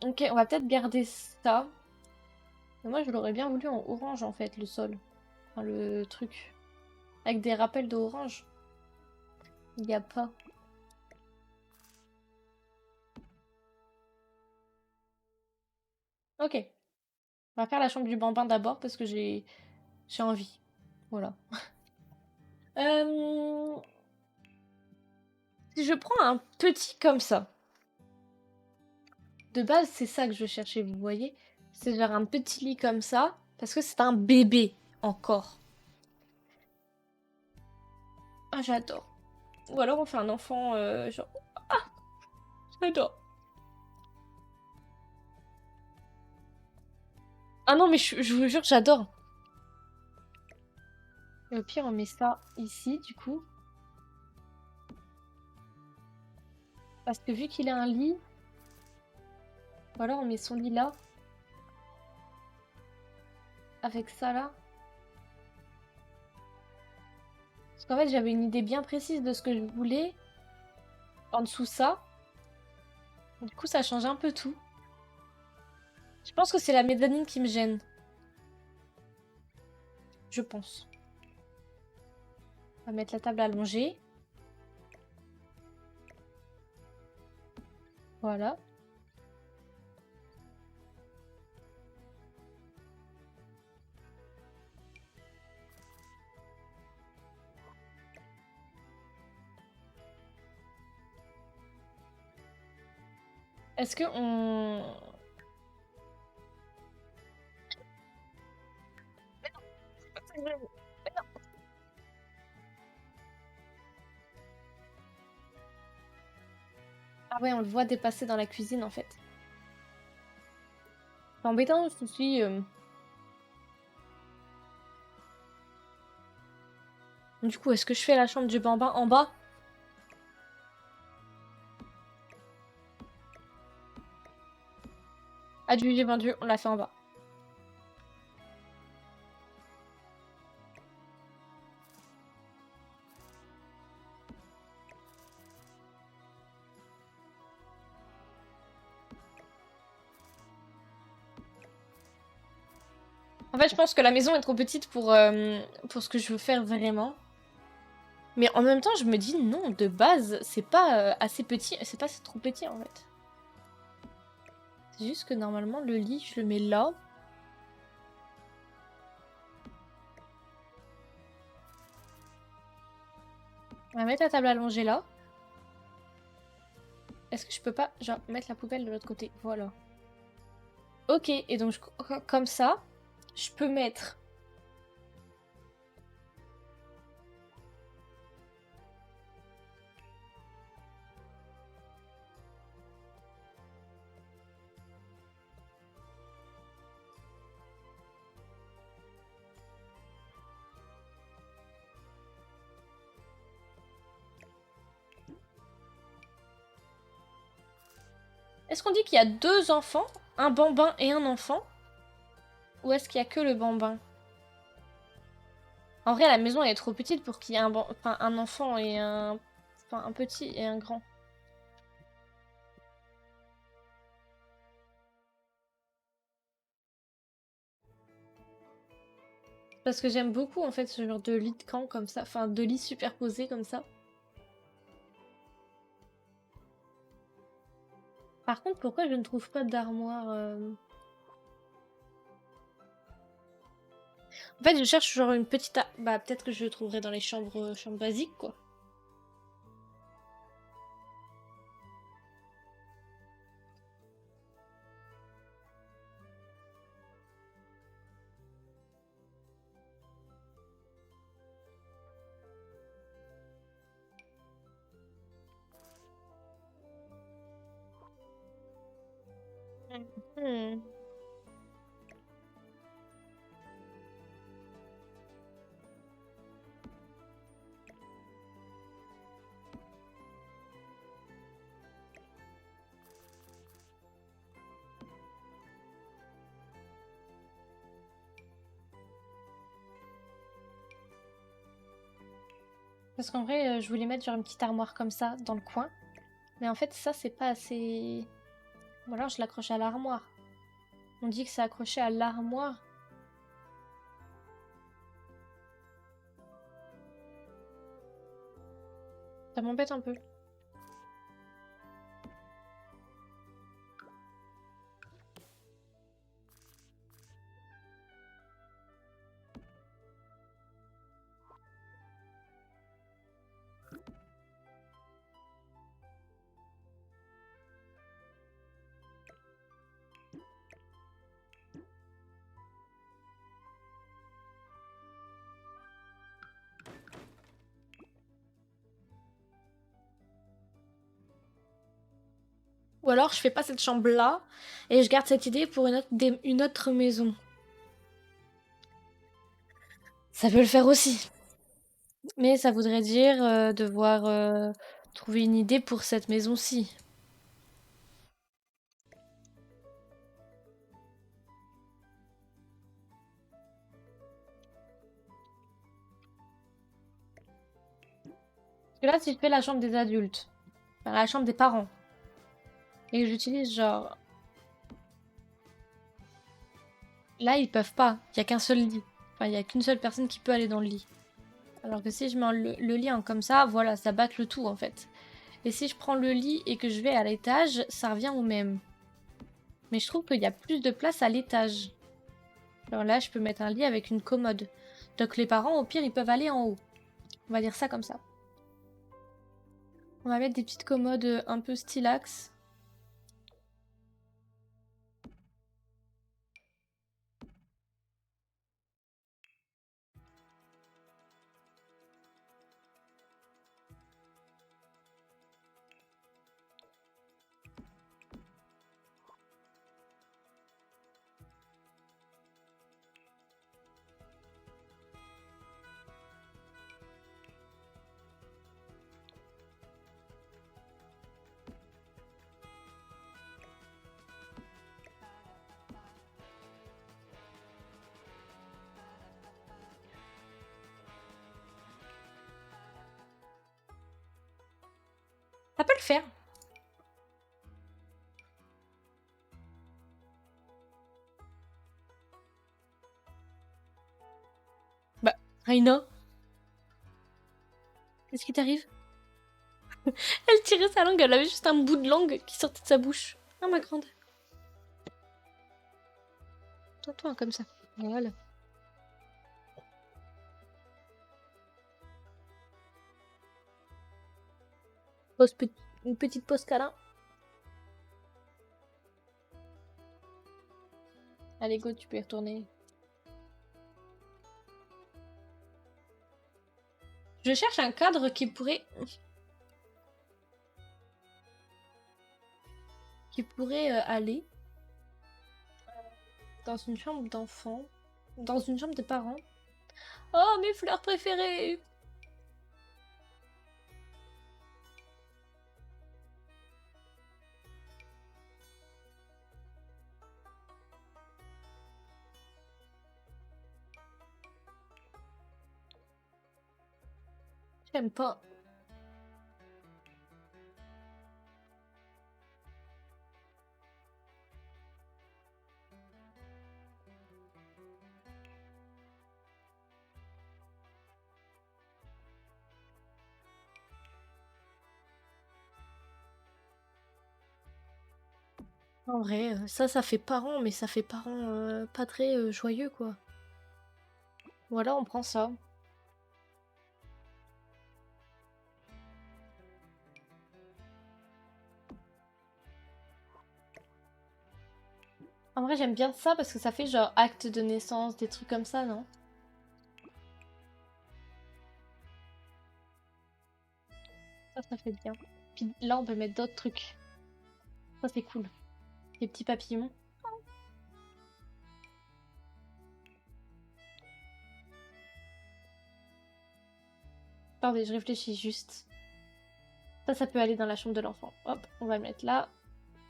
Ok, on va peut-être garder ça. Mais moi, je l'aurais bien voulu en orange, en fait, le sol. Enfin, le truc. Avec des rappels de orange. Il n'y a pas. Ok. On va faire la chambre du bambin d'abord parce que j'ai envie. Voilà. Euh, Si je prends un petit comme ça. De base, c'est ça que je cherchais, vous voyez? C'est genre un petit lit comme ça. Parce que c'est un bébé. Encore. Ah, j'adore. Ou alors on fait un enfant, genre... J'adore. Ah non, mais je vous jure, j'adore. Et au pire, on met ça ici, du coup. Parce que vu qu'il a un lit, ou alors on met son lit là. Avec ça là. Parce qu'en fait, j'avais une idée bien précise de ce que je voulais. En dessous ça. Du coup, ça change un peu tout. Je pense que c'est la mezzanine qui me gêne. Je pense. On va mettre la table allongée. Voilà. Est-ce que on... Ah ouais, on le voit dépasser dans la cuisine en fait. C'est embêtant, je suis... Du coup, est-ce que je fais la chambre du bambin en bas? Adieu, j'ai vendu, on l'a fait en bas. En fait, je pense que la maison est trop petite pour ce que je veux faire vraiment. Mais en même temps, je me dis non, de base, c'est pas assez petit, c'est pas trop petit en fait. C'est juste que normalement, le lit, je le mets là. On va mettre la table allongée là. Est-ce que je peux pas, genre, mettre la poubelle de l'autre côté? Voilà. Ok, et donc, comme ça, je peux mettre... Est-ce qu'on dit qu'il y a deux enfants? Un bambin et un enfant? Ou est-ce qu'il y a que le bambin? En vrai, la maison, elle est trop petite pour qu'il y ait enfin, un enfant et un... Enfin, un petit et un grand. Parce que j'aime beaucoup en fait ce genre de lit de camp comme ça, enfin de lits superposés comme ça. Par contre, pourquoi je ne trouve pas d'armoire En fait, je cherche genre une petite... Bah peut-être que je le trouverai dans les chambres basiques quoi. Hmm. Parce qu'en vrai, je voulais mettre genre une petite armoire comme ça dans le coin. Mais en fait, ça, c'est pas assez... Ou alors je l'accroche à l'armoire. On dit que c'est accroché à l'armoire. Ça m'embête un peu. Ou alors je fais pas cette chambre-là et je garde cette idée pour une autre maison. Ça peut le faire aussi. Mais ça voudrait dire devoir trouver une idée pour cette maison-ci. Parce que là, si je fais la chambre des adultes, enfin, la chambre des parents, et que j'utilise genre... Là, ils peuvent pas. Il y a qu'un seul lit. Enfin, il y a qu'une seule personne qui peut aller dans le lit. Alors que si je mets le lit en comme ça, voilà, ça bâcle le tout en fait. Et si je prends le lit et que je vais à l'étage, ça revient au même. Mais je trouve qu'il y a plus de place à l'étage. Alors là, je peux mettre un lit avec une commode. Donc les parents, au pire, ils peuvent aller en haut. On va dire ça comme ça. On va mettre des petites commodes un peu stylax. Ça peut le faire. Bah, Raina, qu'est-ce qui t'arrive? Elle tirait sa langue, elle avait juste un bout de langue qui sortait de sa bouche. Ah, ma grande. Toi, comme ça. Voilà. Une petite pause câlin. Allez, go, tu peux y retourner. Je cherche un cadre qui pourrait aller dans une chambre d'enfant, dans une chambre de parents. Oh, mes fleurs préférées! J'aime pas. En vrai, ça fait parent, mais ça fait parent pas très joyeux, quoi. Voilà, on prend ça. En vrai, j'aime bien ça parce que ça fait genre acte de naissance, des trucs comme ça, non? Ça fait bien. Puis là, on peut mettre d'autres trucs. Ça, c'est cool. Des petits papillons. Attendez, je réfléchis juste. Ça peut aller dans la chambre de l'enfant. Hop, on va le mettre là.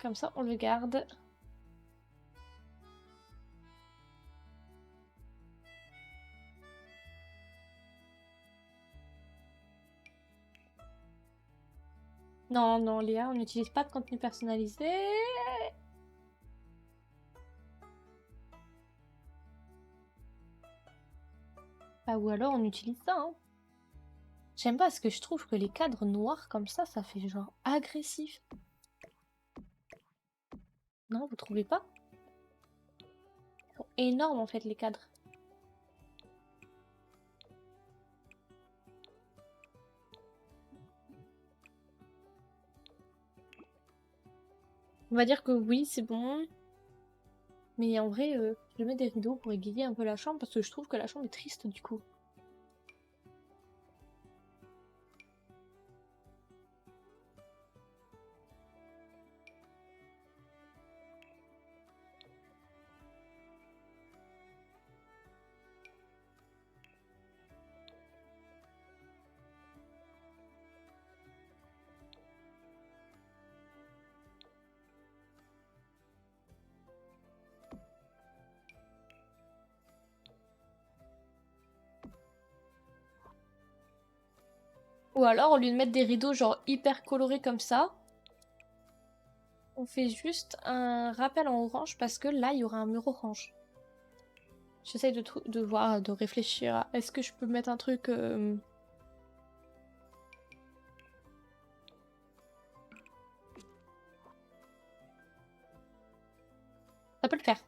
Comme ça, on le garde. Non, non, Léa, on n'utilise pas de contenu personnalisé. Ah, ou alors on utilise ça, hein. J'aime pas parce que je trouve que les cadres noirs comme ça fait genre agressif. Non, vous trouvez pas? Ils sont énormes en fait les cadres. On va dire que oui, c'est bon. Mais en vrai, je mets des rideaux pour égayer un peu la chambre parce que je trouve que la chambre est triste du coup. Ou alors, au lieu de mettre des rideaux genre hyper colorés comme ça, on fait juste un rappel en orange parce que là, il y aura un mur orange. J'essaye de voir, de réfléchir à est-ce que je peux mettre un truc... Ça peut le faire.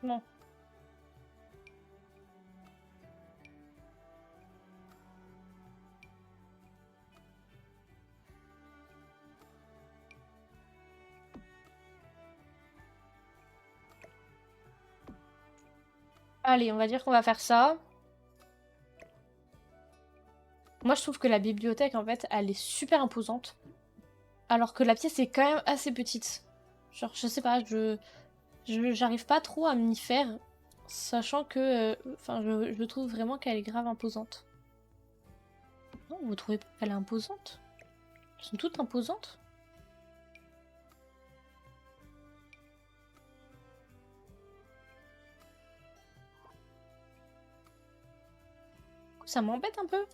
Non. Allez, on va dire qu'on va faire ça. Moi, je trouve que la bibliothèque, en fait, elle est super imposante. Alors que la pièce est quand même assez petite. Genre, je sais pas, j'arrive pas trop à m'y faire. Sachant que... Enfin, je trouve vraiment qu'elle est grave imposante. Non, vous trouvez pas qu'elle est imposante? Elles sont toutes imposantes. Ça m'embête un peu.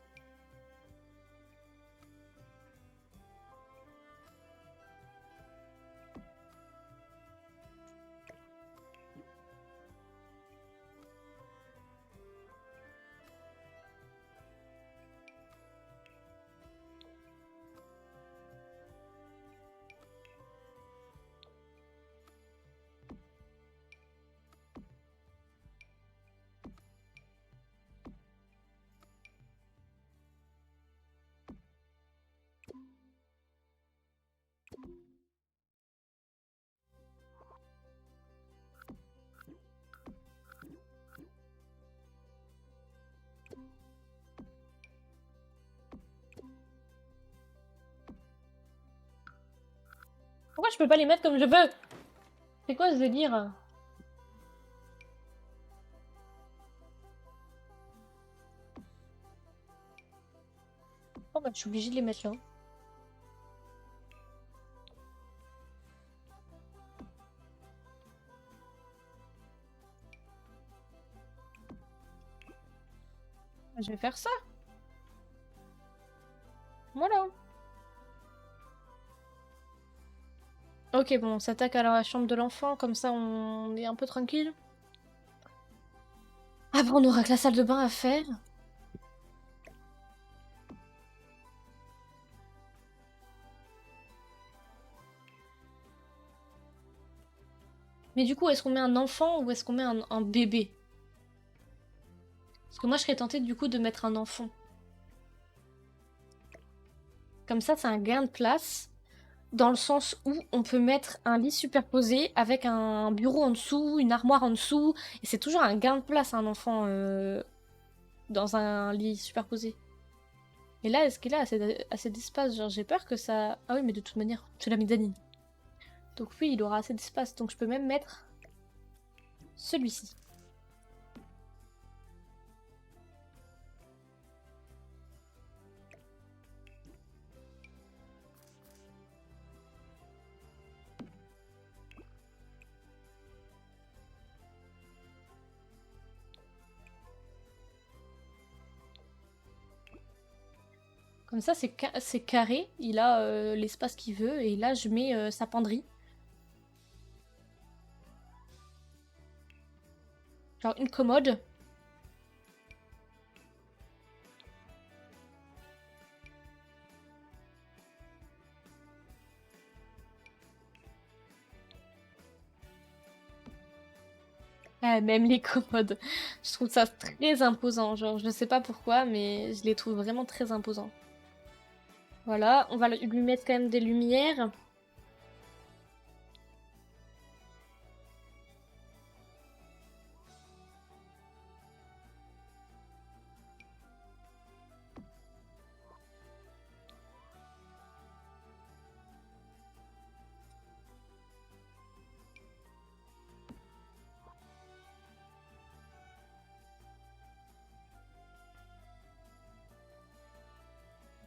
Pourquoi je peux pas les mettre comme je veux? C'est quoi ce délire? Oh bah, je suis obligée de les mettre là. Je vais faire ça. Voilà. Ok, bon, on s'attaque à la chambre de l'enfant, comme ça on est un peu tranquille. Après, on aura que la salle de bain à faire. Mais du coup, est-ce qu'on met un enfant ou est-ce qu'on met un bébé? Parce que moi, je serais tentée du coup de mettre un enfant. Comme ça, c'est un gain de place. Dans le sens où on peut mettre un lit superposé avec un bureau en dessous, une armoire en dessous. Et c'est toujours un gain de place, un enfant dans un lit superposé. Et là, est-ce qu'il a assez d'espace? Genre, j'ai peur que ça... Ah oui, mais de toute manière, c'est la mezzanine. Donc oui, il aura assez d'espace. Donc je peux même mettre celui-ci. Comme ça, c'est carré. Il a l'espace qu'il veut. Et là, je mets sa penderie. Genre une commode. Ah, même les commodes. Je trouve ça très imposant. Genre, je sais pas pourquoi, mais je les trouve vraiment très imposants. Voilà, on va lui mettre quand même des lumières.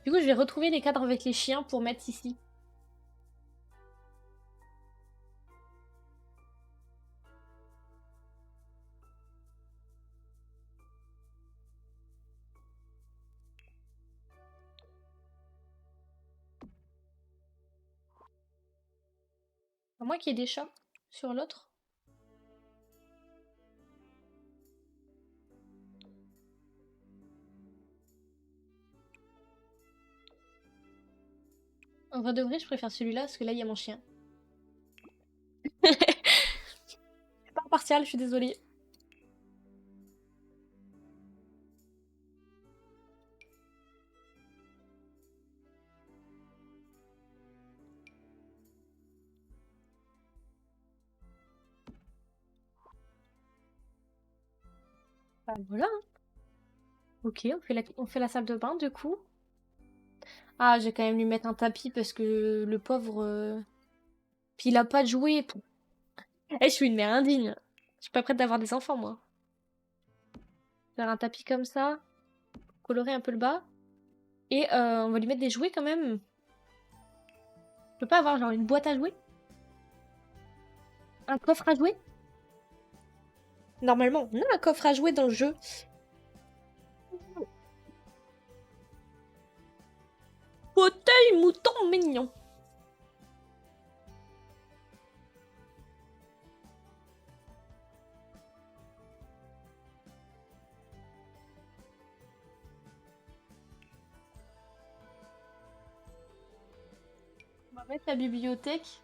Du coup, je vais retrouver les cadres avec les chiens pour mettre ici. À moins qu'il y ait des chats sur l'autre. En vrai de vrai, je préfère celui-là parce que là, il y a mon chien. C'est pas impartial, je suis désolée. Bah voilà. Ok, on fait la salle de bain du coup. Ah, j'ai quand même lui mettre un tapis parce que le pauvre... Puis il a pas de jouet. Eh, je suis une mère indigne. Je suis pas prête d'avoir des enfants, moi. Faire un tapis comme ça, colorer un peu le bas. Et on va lui mettre des jouets quand même. Je peux pas avoir genre une boîte à jouets? Un coffre à jouets? Normalement, on a un coffre à jouets dans le jeu. Fauteuil mouton mignon. On va mettre la bibliothèque.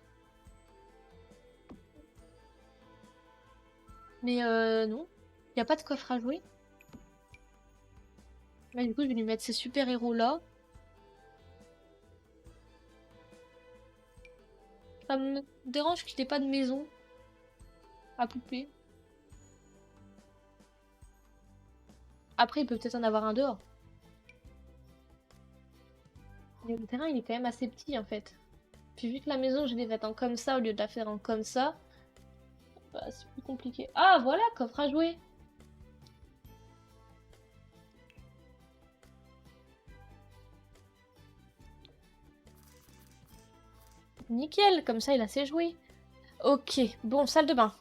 Mais non, il n'y a pas de coffre à jouets. Là, du coup, je vais lui mettre ces super-héros là. Ça me dérange qu'il n'ait pas de maison à poupée. Après, il peut peut-être en avoir un dehors. Mais le terrain, il est quand même assez petit en fait. Puis vu que la maison, je l'ai faite en comme ça au lieu de la faire en comme ça, bah, c'est plus compliqué. Ah, voilà, coffre à jouer. Nickel, comme ça, il a ses jouets. Ok, bon, salle de bain.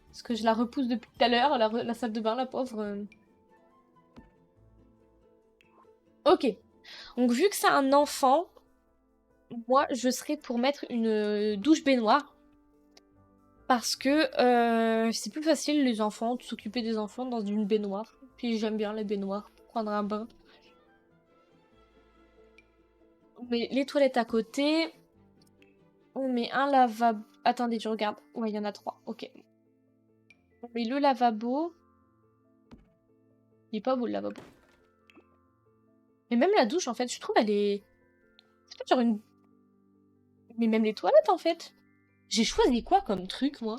Parce que je la repousse depuis tout à l'heure, la salle de bain, la pauvre. Ok. Donc vu que c'est un enfant, moi je serais pour mettre une douche baignoire. Parce que c'est plus facile les enfants, de s'occuper des enfants dans une baignoire. Puis j'aime bien les baignoires, pour prendre un bain. On met les toilettes à côté. On met un lavabo. Attendez, je regarde. Ouais, il y en a 3. Ok. On met le lavabo. Il est pas beau le lavabo. Mais même la douche, en fait, je trouve elle est... C'est pas genre une... Mais même les toilettes, en fait. J'ai choisi quoi comme truc, moi?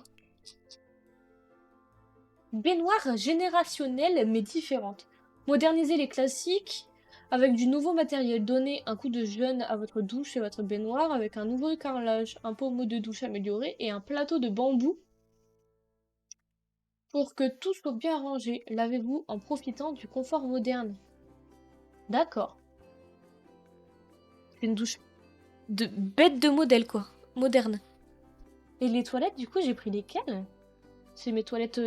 Baignoire générationnelle, mais différente. Moderniser les classiques avec du nouveau matériel. Donner un coup de jeune à votre douche et votre baignoire avec un nouveau carrelage, un pommeau de douche amélioré et un plateau de bambou pour que tout soit bien rangé. Lavez-vous en profitant du confort moderne. D'accord. C'est une douche de bête de modèle, quoi. Moderne. Et les toilettes, du coup, j'ai pris lesquelles? C'est mes toilettes...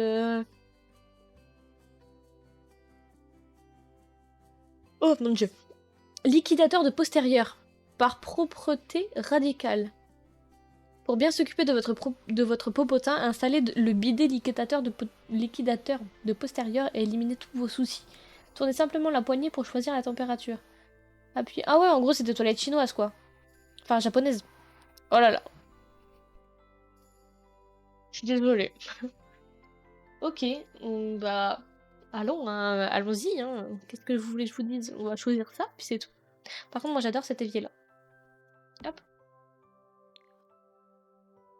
Oh mon dieu. Liquidateur de postérieur. Par propreté radicale. Pour bien s'occuper de votre popotin, installez le bidet liquidateur de postérieur et éliminez tous vos soucis. Tournez simplement la poignée pour choisir la température. Appuyez. Ah ouais, en gros, c'est des toilettes chinoises, quoi. Enfin, japonaises. Oh là là. Je suis désolée. Ok, bah... Allons, hein, allons-y. Hein. Qu'est-ce que vous voulez que je vous dise? On va choisir ça, puis c'est tout. Par contre, moi, j'adore cet évier-là. Hop.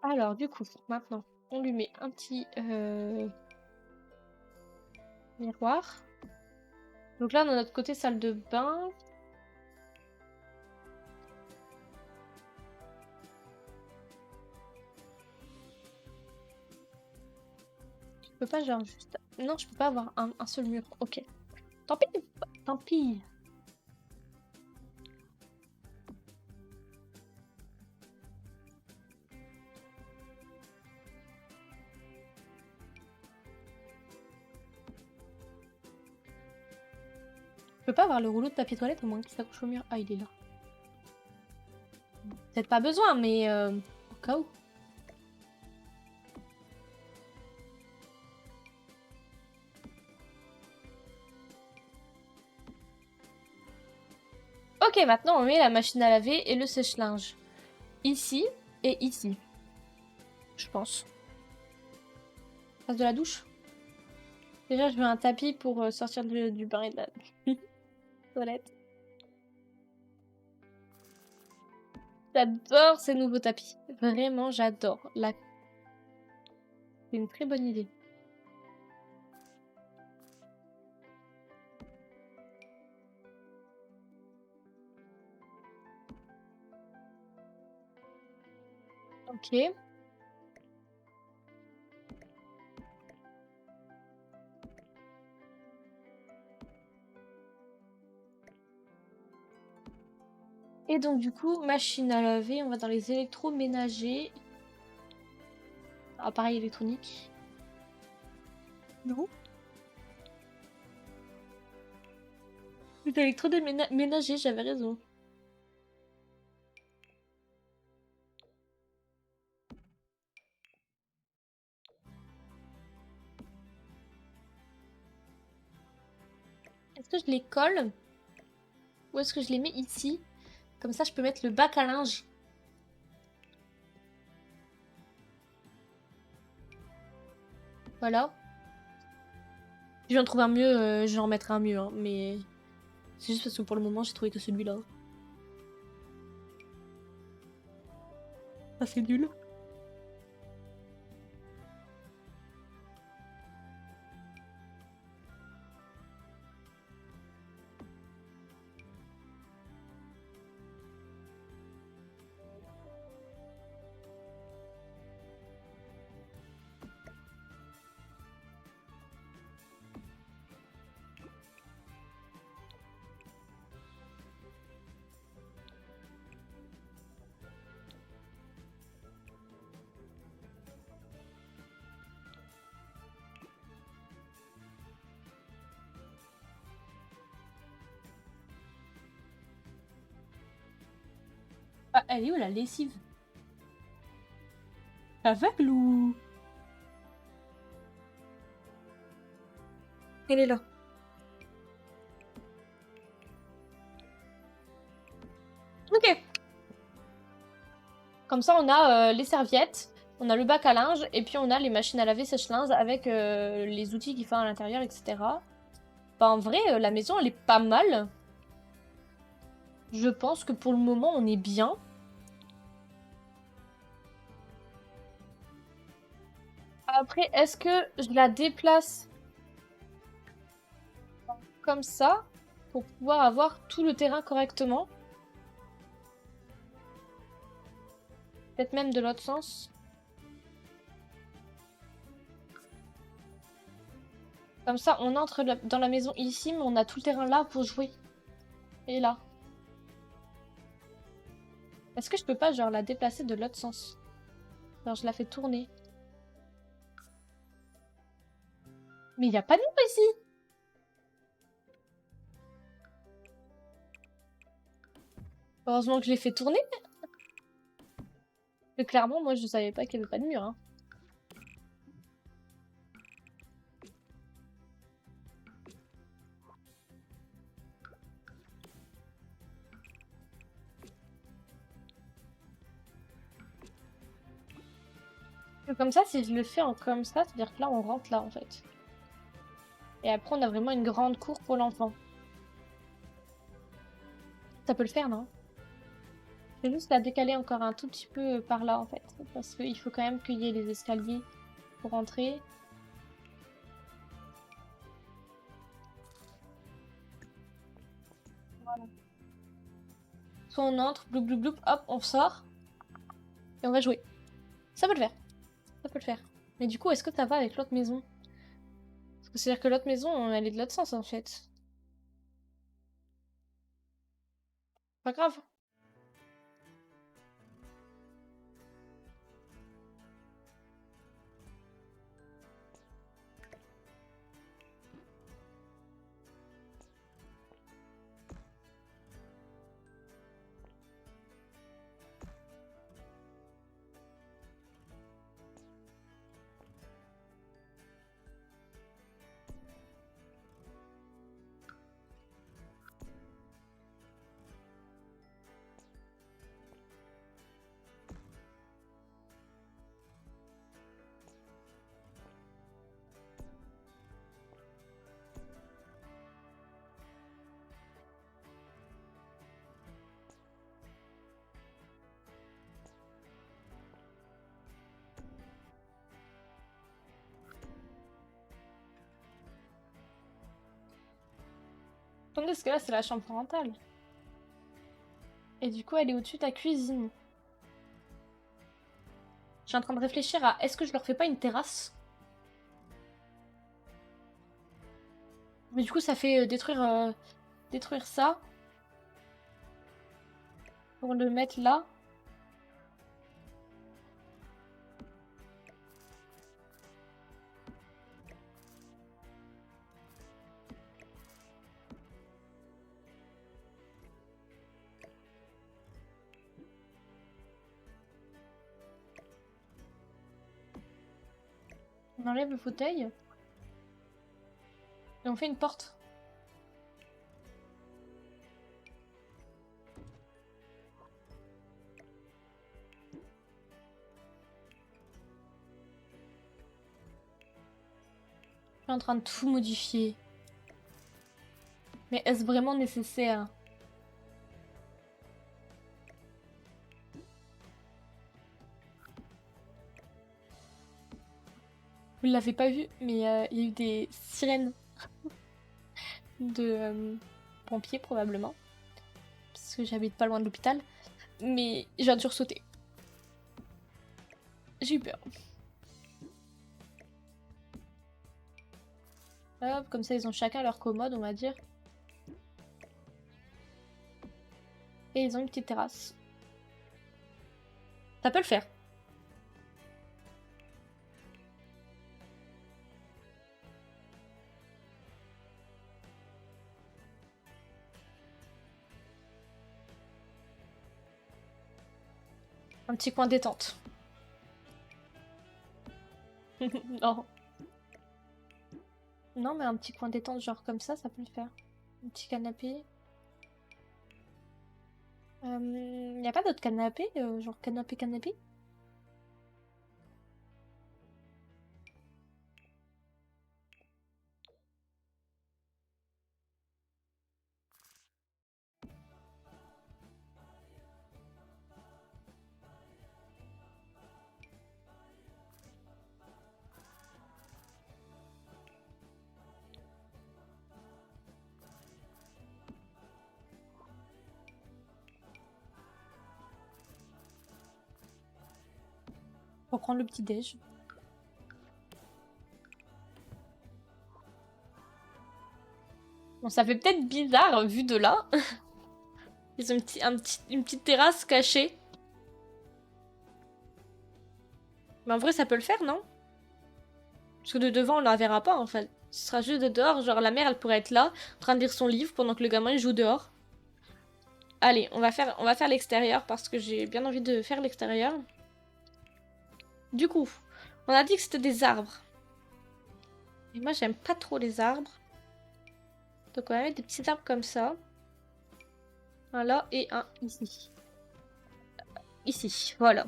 Alors, du coup, maintenant, on lui met un petit miroir. Donc là, on a notre côté salle de bain. Je peux pas, genre, juste... Non, je peux pas avoir un seul mur. Ok. Tant pis. Tant pis. Je peux pas avoir le rouleau de papier toilette au moins qui s'accroche au mur. Ah, il est là. Peut-être pas besoin, mais au cas où. Ok, maintenant on met la machine à laver et le sèche-linge. Ici et ici. Je pense. Face de la douche. Déjà, je veux un tapis pour sortir du bain et de la toilette. J'adore ces nouveaux tapis. Vraiment, j'adore. C'est une très bonne idée. Ok. Et donc du coup, machine à laver, on va dans les électroménagers. Appareil électronique. Non. Les électroménagers, j'avais raison. Est-ce que je les colle? Ou est-ce que je les mets ici? Comme ça, je peux mettre le bac à linge. Voilà. Si j'en trouve un mieux, j'en remettrai un mieux. Hein, mais c'est juste parce que pour le moment, j'ai trouvé que celui-là. Ah, c'est nul. Ah, elle est où la lessive? Aveugle ou... Elle est là. Ok. Comme ça, on a les serviettes, on a le bac à linge, et puis on a les machines à laver sèche-linge avec les outils qu'il faut à l'intérieur, etc. Bah, en vrai, la maison, elle est pas mal. Je pense que pour le moment, on est bien. Après, est-ce que je la déplace comme ça pour pouvoir avoir tout le terrain correctement? Peut-être même de l'autre sens. Comme ça, on entre dans la maison ici, mais on a tout le terrain là pour jouer. Et là. Est-ce que je peux pas, genre, la déplacer de l'autre sens? Genre, je la fais tourner. Mais il n'y a pas de mur ici! Heureusement que je l'ai fait tourner. Mais clairement, moi, je savais pas qu'il y avait pas de mur, hein. Comme ça, si je le fais en comme ça, c'est-à-dire que là, on rentre là, en fait. Et après, on a vraiment une grande cour pour l'enfant. Ça peut le faire, non? Je vais juste la décaler encore un tout petit peu par là, en fait. Parce qu'il faut quand même qu'il y ait les escaliers pour entrer. Voilà. Soit on entre, bloup bloup bloup, hop, on sort. Et on va jouer. Ça peut le faire. Ça peut le faire. Mais du coup, est-ce que ça va avec l'autre maison? Parce que c'est-à-dire que l'autre maison, elle est de l'autre sens, en fait. Pas grave. Attendez, parce que là, c'est la chambre parentale. Et du coup, elle est au-dessus de la cuisine. Je suis en train de réfléchir à est-ce que je leur fais pas une terrasse? Mais du coup, ça fait détruire ça pour le mettre là. On enlève le fauteuil et on fait une porte. Je suis en train de tout modifier. Mais est-ce vraiment nécessaire? Vous ne l'avez pas vu, mais il y a eu des sirènes de pompiers probablement. Parce que j'habite pas loin de l'hôpital. Mais j'ai viens de sursauter. J'ai eu peur. Hop, comme ça ils ont chacun leur commode, on va dire. Et ils ont une petite terrasse. Ça peut le faire. Un petit coin détente. Non. Non, mais un petit coin détente, genre comme ça peut le faire. Un petit canapé. Y a pas d'autre canapé, genre canapé? Pour prendre le petit déj. Bon, ça fait peut-être bizarre vu de là. Ils ont une petite terrasse cachée. Mais en vrai, ça peut le faire, non? Parce que de devant, on la verra pas en fait. Ce sera juste de dehors. Genre, la mère, elle pourrait être là, en train de lire son livre pendant que le gamin il joue dehors. Allez, on va faire l'extérieur parce que j'ai bien envie de faire l'extérieur. Du coup, on a dit que c'était des arbres. Et moi, j'aime pas trop les arbres. Donc, on va mettre des petits arbres comme ça. Un là et un ici. Ici, voilà.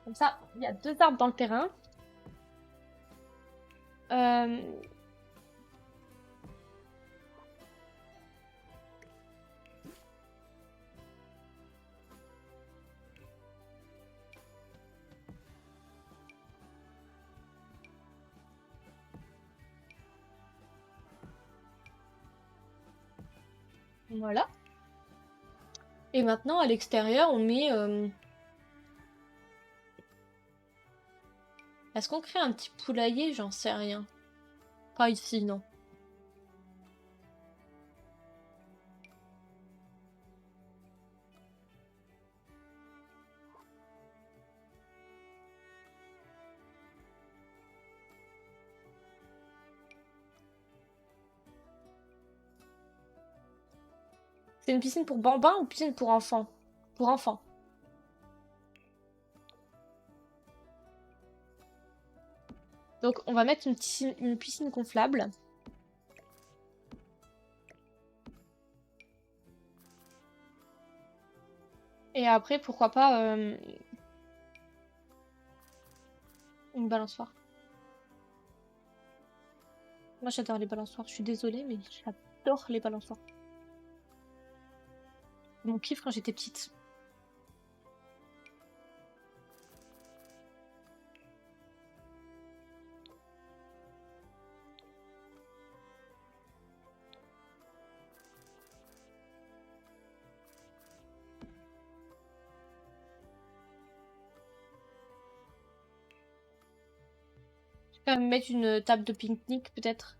Comme ça, il y a 2 arbres dans le terrain. Euh... Voilà. Et maintenant, à l'extérieur, on met... Est-ce qu'on crée un petit poulailler? J'en sais rien. Pas ici, non. C'est une piscine pour bambins ou piscine pour enfants? Pour enfants. Donc, on va mettre une piscine gonflable. Et après, pourquoi pas une balançoire. Moi, j'adore les balançoires. Je suis désolée, mais j'adore les balançoires. Mon kiff quand j'étais petite. Je vais quand même mettre une table de pique-nique, peut-être.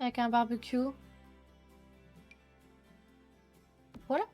Avec un barbecue. Voilà.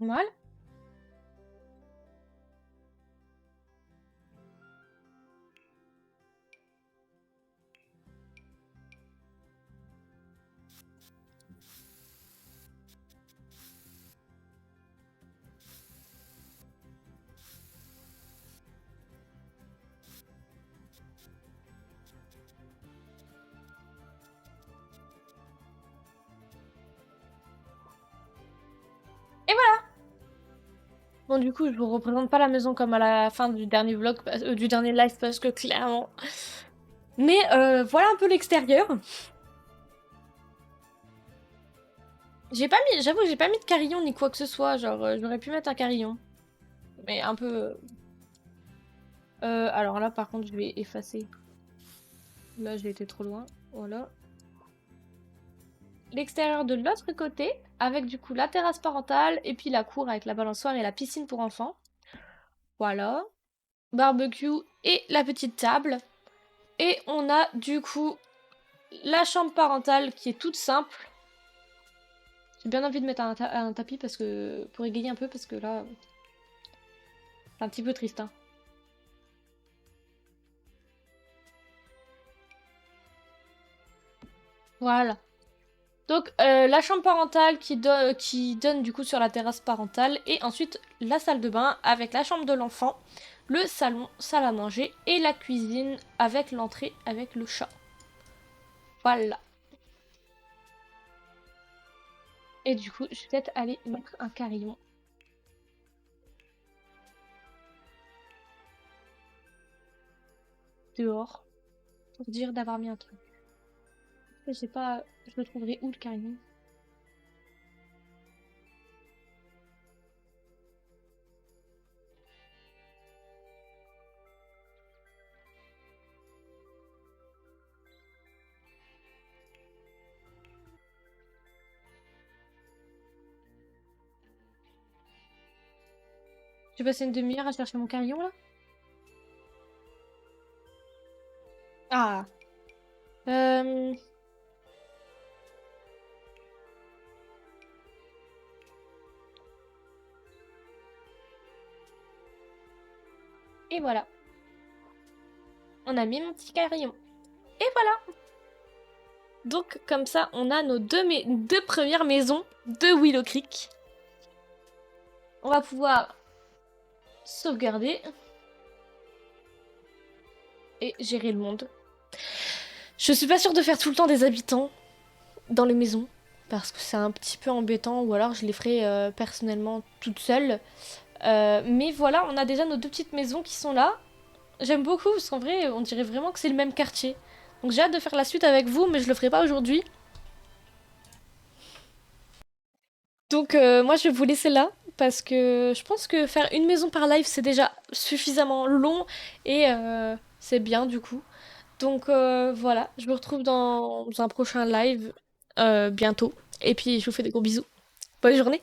Voilà. Et voilà. Bon, du coup, je vous représente pas la maison comme à la fin du dernier vlog, du dernier live, parce que clairement... Mais voilà un peu l'extérieur. J'ai pas mis, j'avoue, j'ai pas mis de carillon ni quoi que ce soit. Genre, j'aurais pu mettre un carillon. Mais un peu... alors là, par contre, je vais effacer. Là, j'ai été trop loin. Voilà. L'extérieur de l'autre côté, avec du coup la terrasse parentale, et puis la cour avec la balançoire et la piscine pour enfants. Voilà. Barbecue et la petite table. Et on a du coup la chambre parentale qui est toute simple. J'ai bien envie de mettre un tapis parce que pour égayer un peu parce que là, c'est un petit peu triste, hein. Voilà. Donc la chambre parentale qui donne du coup sur la terrasse parentale et ensuite la salle de bain avec la chambre de l'enfant, le salon, salle à manger et la cuisine avec l'entrée avec le chat. Voilà. Et du coup, je vais peut-être aller mettre un carillon. Dehors. Pour dire d'avoir mis un truc. Je sais pas, je le trouverai où le carillon. J'ai passé une demi-heure à chercher mon carillon là. Ah. Euh... Et voilà. On a mis mon petit carillon. Et voilà. Donc comme ça, on a nos deux premières maisons de Willow Creek. On va pouvoir sauvegarder et gérer le monde. Je suis pas sûre de faire tout le temps des habitants dans les maisons parce que c'est un petit peu embêtant ou alors je les ferai personnellement toute seule. Mais voilà, on a déjà nos deux petites maisons qui sont là. J'aime beaucoup parce qu'en vrai, on dirait vraiment que c'est le même quartier. Donc j'ai hâte de faire la suite avec vous, mais je le ferai pas aujourd'hui. Donc moi je vais vous laisser là parce que je pense que faire une maison par live c'est déjà suffisamment long et c'est bien du coup. Donc voilà, je vous retrouve dans un prochain live bientôt et puis je vous fais des gros bisous. Bonne journée.